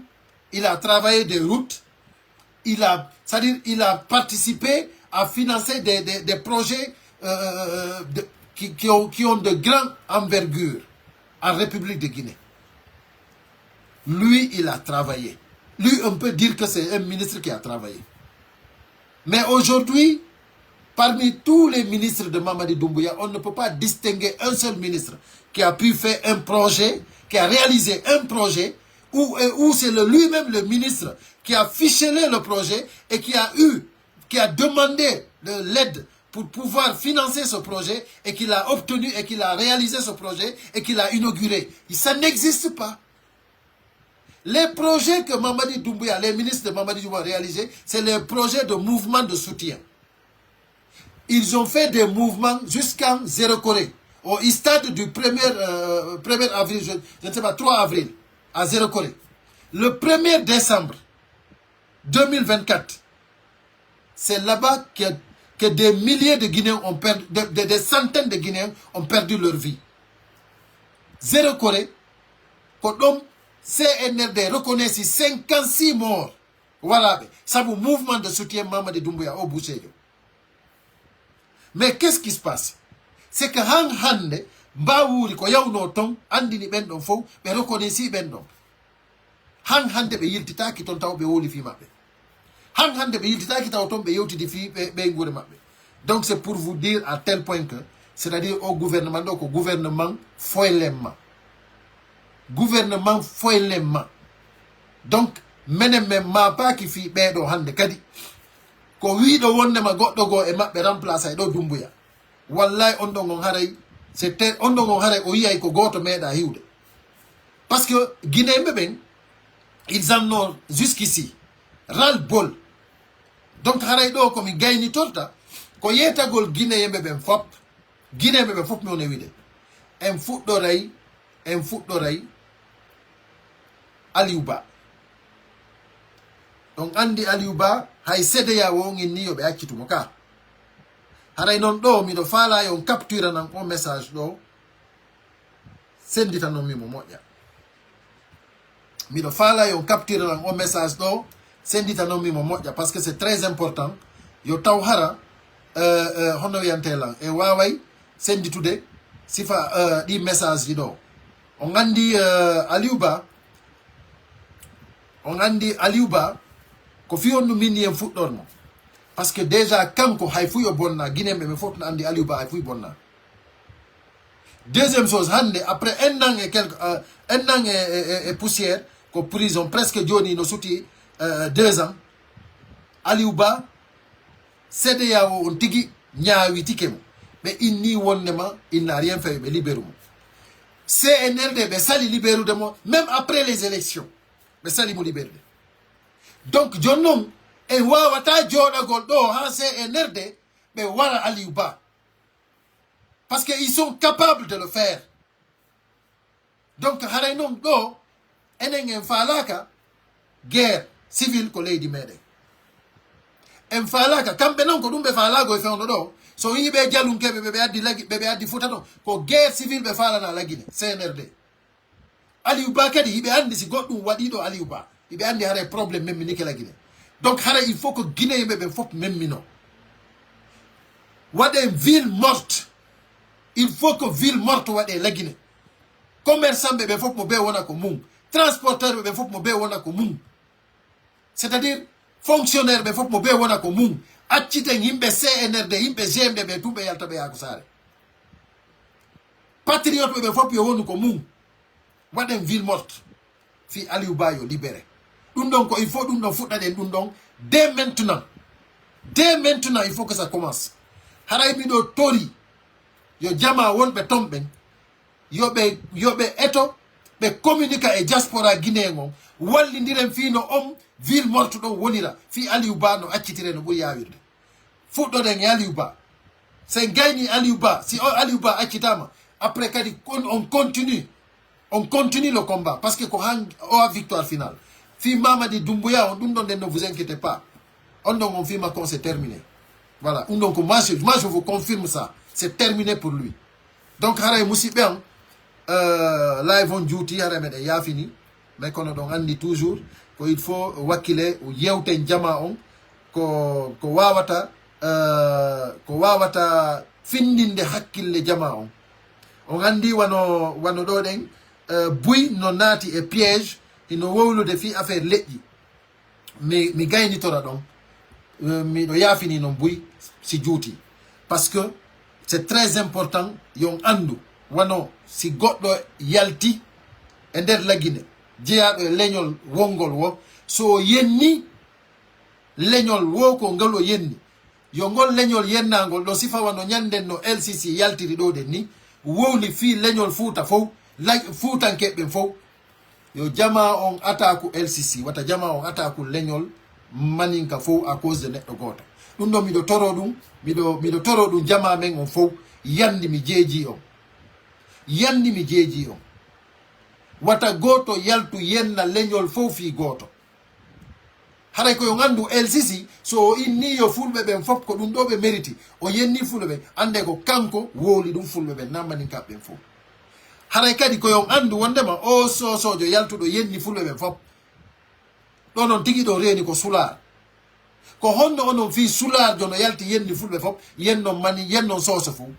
il a travaillé des routes, c'est-à-dire il a participé à financer des projets qui ont de grandes envergures en République de Guinée. Lui, il a travaillé. Lui, on peut dire que c'est un ministre qui a travaillé. Mais aujourd'hui, parmi tous les ministres de Mamadi Doumbouya, on ne peut pas distinguer un seul ministre qui a pu faire un projet, qui a réalisé un projet, où c'est lui-même le ministre qui a ficelé le projet et qui a demandé de l'aide pour pouvoir financer ce projet et qu'il a obtenu et qu'il a réalisé ce projet et qu'il a inauguré. Ça n'existe pas. Les projets que Mamadi Doumbouya, les ministres de Mamadi Doumbouya ont réalisés, c'est les projets de mouvement de soutien. Ils ont fait des mouvements jusqu'en Zéro Corée, au stade du 1er avril, je ne sais pas, 3 avril, à Zéro Corée. Le 1er décembre 2024, c'est là-bas que des milliers de Guinéens ont perdu, des centaines de Guinéens ont perdu leur vie. Zéro Corée, quand CNRD reconnaît 56 morts. Voilà, ça vous mouvement de soutien Mamadi Doumbouya au Boucheyo. Mais qu'est-ce qui se passe? C'est que hande Baouri ko yawno ton andini ben don fo be reconnaissi ben don. Hande be yiltitaki ton taw be woli fi mabbe. Hande be yiltitaki taw ton be yewtidi fi be ngure mabbe. Donc c'est pour vous dire à tel point que c'est-à-dire au gouvernement donc au gouvernement foylemma. Gouvernement foylemma. Donc menem ma pa ki fi be do hande kadi. Ko wiido wonnema goddo go e mabbe remplacer do Doumbouya. Wallahi on don haray c'était on don haray o yiyay ko goto meeda hiwde. Parce que Guinéen ben ils en ont jusqu'ici ras-le-bol. Donc haray do ko mi gayni torta ko yetagol Guinéen ben fop Guinéen ben fop mi on wiide en fuddo ray Aliou Ba. Donc andi Aliou Ba hay sedeya wongi ni yobe accitumo ka haray non do mi do faala yon capture nan on message do sendita non mi mo moƴƴa mi do faala yon capture nan on message do sendita non mi mo moƴƴa parce que c'est très important yo taw hara hono wiyantela e waway senditude sifa di message ji do on andi Aliou Ba ko fi on min yen fuddormo parce que déjà kanko hay fu yo bonna Guinéen me fotna andi Aliou Ba hay fu bonna. Deuxième chose hande après un an et quelques un an et poussière ko prison presque joni no suti 2 ans Aliou Ba CEDEAO on tigi nyaawi tikemo be inni wonnema il n'a rien fait be libérumo CNRD be sali libérude mo même après les élections be sali mo libérude. Donc jonnon e wawata jodagol do ha CNRD be wara Aliou Ba parce que ils sont capables de le faire. Donc haray non do enen en falaka guerre civile ko leydi meden en falaka kambe non ko dum be falago e fewno do so yibe jalunke be addi lagi be addi futato ko guerre civile be falana lagine CNRD. Aliou Ba kadi yibe andi si goddum wadi do Aliou Ba il y a des problèmes même ni que la Guinée. Donc il faut que Guinée be faut même mino. Wade ville morte. Il faut que ville morte wade la Guinée. Commerçant be faut mo be wona ko mum. Transporteur be faut mo be wona ko mum. C'est-à-dire fonctionnaire be faut mo be wona ko mum. Accite yimbe CNRD yimbe GMD be tumbe yalta be yakusare. Patriote be faut yo wonu ko mum. Wade ville morte. Fi Aliou Ba yo libéré. Donc il faut dès maintenant il faut que ça commence. Haray mi do tori yo jama wonbe tomben yobe eto be communica e diaspora guinéen wallindiren fi no ville morte do wonira fi Aliou Ba no accitire no buri yawirde fuddo den Aliou Ba c'est gagné Aliouba. Si Aliouba a kitama, après on continue le combat parce que on victoire finale. Fi Mamadi Doumbouya, ne vous inquiétez pas. On filme quand c'est terminé. Voilà. Donc moi je vous confirme ça. C'est terminé pour lui. Donc haray musiben live on duty haray mede ya fini. Mais qu'on a dit toujours qu'il faut wakile ou yewten jama on ko wawata findinde hakkille jama on. On andi wano do den buy no nati e piège ino wowlude fi affaire leƴƴi mi gaynitora ɗon miɗo yafini non buy si juuti parce que c'est très important yon andu wano si goɗɗo yalti e nder lagine jeyaɗo e leñol wongol wo so yenni leñol wo ko ngol o yenni yo ngol leñol yennagol ɗo sifa wano ñanden no LCC yaltiri ɗo den ni wowli fi leñol fuuta fof fuutankeɓɓe fof yo jama on ataku LCC wata jama on ataku leñol maninka fof à cause de neɗɗo goto ɗum ɗo miɗo toro ɗum jama men on fof yandi mi jeeji on wata goto yaltu yenna leñol fof fi goto haray ko yo gandu LCC so o inni yo fulɓe ɓen fof ko ɗum ɗo ɓe mériti o yenni fulɓe ɓen ande ko kanko wowli ɗum fulɓe ɓen nammaninkaɓɓen fof haray kadi ko yon andu wondema o sosojo yaltuɗo yenni fulɓe ɓen fof ɗo noon tigi ɗo reeni ko sular ko honno onon fi sular jono yalti yenni fulɓe fof yennon mani yennon soso fof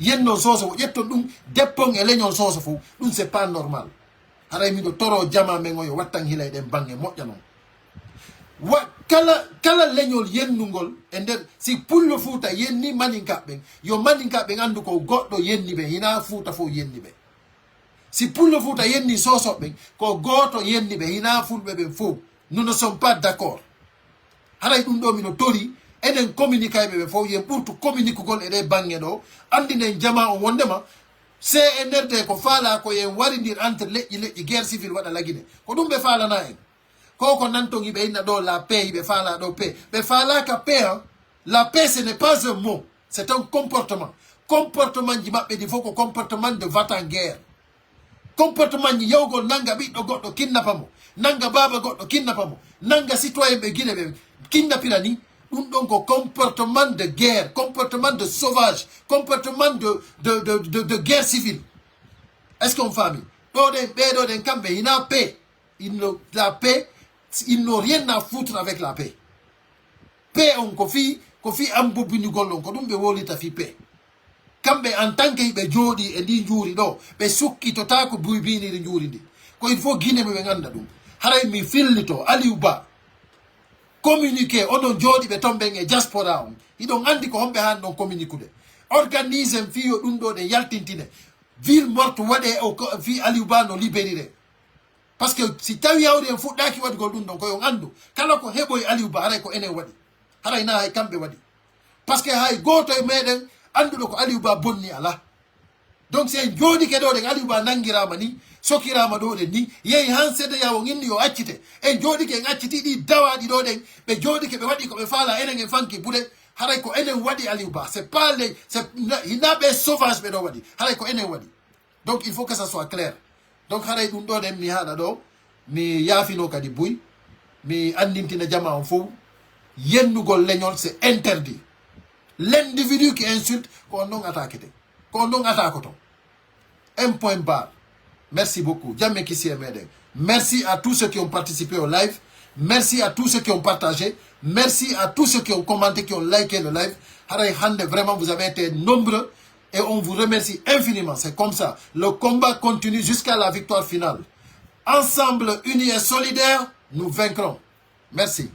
ƴetton ɗum deppon e leñol soso fof ɗum c'est pas normal haray miɗo toro jama men o yo wattan hila e ɗen bange moƴƴa noon kala leñol yennugol e nder si pullo fuuta yenni maninkaɓɓen yo maninkaɓɓen andu ko goɗɗo yenni ɓe hina fuuta fof yenni ɓe si pullo fuuta yenni sosoɓɓen ko goto yenni ɓe hina fulɓe ɓen fof nous ne sommes pas d'accord haray ɗum ɗo mino tori enen communiquayɓe ɓe fof yen ɓurtu communiquegol e ɗe bange ɗo andinen jama on wondema se e nderde ko faala ko yen waridir entre leƴƴi guerre civile waɗa lagine ko ɗum ɓe faalana en ko nanton yiɓe inna ɗo la paix yiɓe faala ɗo paix ɓe faalaka paix la paix ce n'est pas un mot c'est un comportement ji maɓɓe ɗi fof ko comportement de va-t-en guerre comportement ji yawgol nanga ɓiɗɗo goɗɗo kinnapa mo nanga baba goɗɗo kinnapa mo nanga citoyen ɓe guine ɓe kinnapira ni ɗum ɗon ko comportement de guerre comportement de sauvage comportement de guerre civile est ce qu'on famille ɗo ɗen ɓeɗo ɗen kamɓe hina paix la paix ils n'ont rien à foutre avec la paix paix on ko fi ambobinigol on ko ɗum ɓe wolita fi paix kamɓe en tant que ɓe jooɗi e ndi juuri ɗo ɓe sukkitota ko buybiniri juuri ndi ko il faut guine ɓe ganda ɗum haray mi fillito Aliou Ba communiqué onon jooɗi ɓe ton ɓen e diaspora on iɗon andi ko homɓe han ɗon communiquude organise fiyo ɗum ɗo ɗe yaltintine ville morte waɗe o fi Aliou Ba no libérire parce que si tawi yawri en fuɗɗaki waɗigol ɗum ɗon koyon andu kala ko heɓoye Aliou Ba haray ko enen waɗi haray na hay kamɓe waɗi par ce que hay goto e meɗen anduɗo ko Aliou Ba bonni ala donc si en jooɗike ɗo ɗen Aliou Ba nangirama ni sokirama ɗo ɗen ni yehi han seeɗa yawo inni yo accite en jooɗike en acciti ɗi dawaɗi ɗo ɗen ɓe jooɗike ɓe waɗi koɓe faala enen en fanki buɗe haray ko enen waɗi Aliou Ba c'est pas les hina ɓe sauvage ɓe ɗo waɗi haray ko enen waɗi donc il faut que ça soit clair donc haray ɗum ɗo ɗen mi haɗa ɗo mi yaafino kadi buy mi andintina jama on fof yennugol leñol c'est interdit l'individu qui insulte ko on non attaquete ko on non attaque un point barre. Merci beaucoup. Jamme Kissi Meden. Merci à tous ceux qui ont participé au live. Merci à tous ceux qui ont partagé. Merci à tous ceux qui ont commenté, qui ont liké le live. Haray Hande, vraiment, vous avez été nombreux et on vous remercie infiniment. C'est comme ça. Le combat continue jusqu'à la victoire finale. Ensemble, unis et solidaires, nous vaincrons. Merci.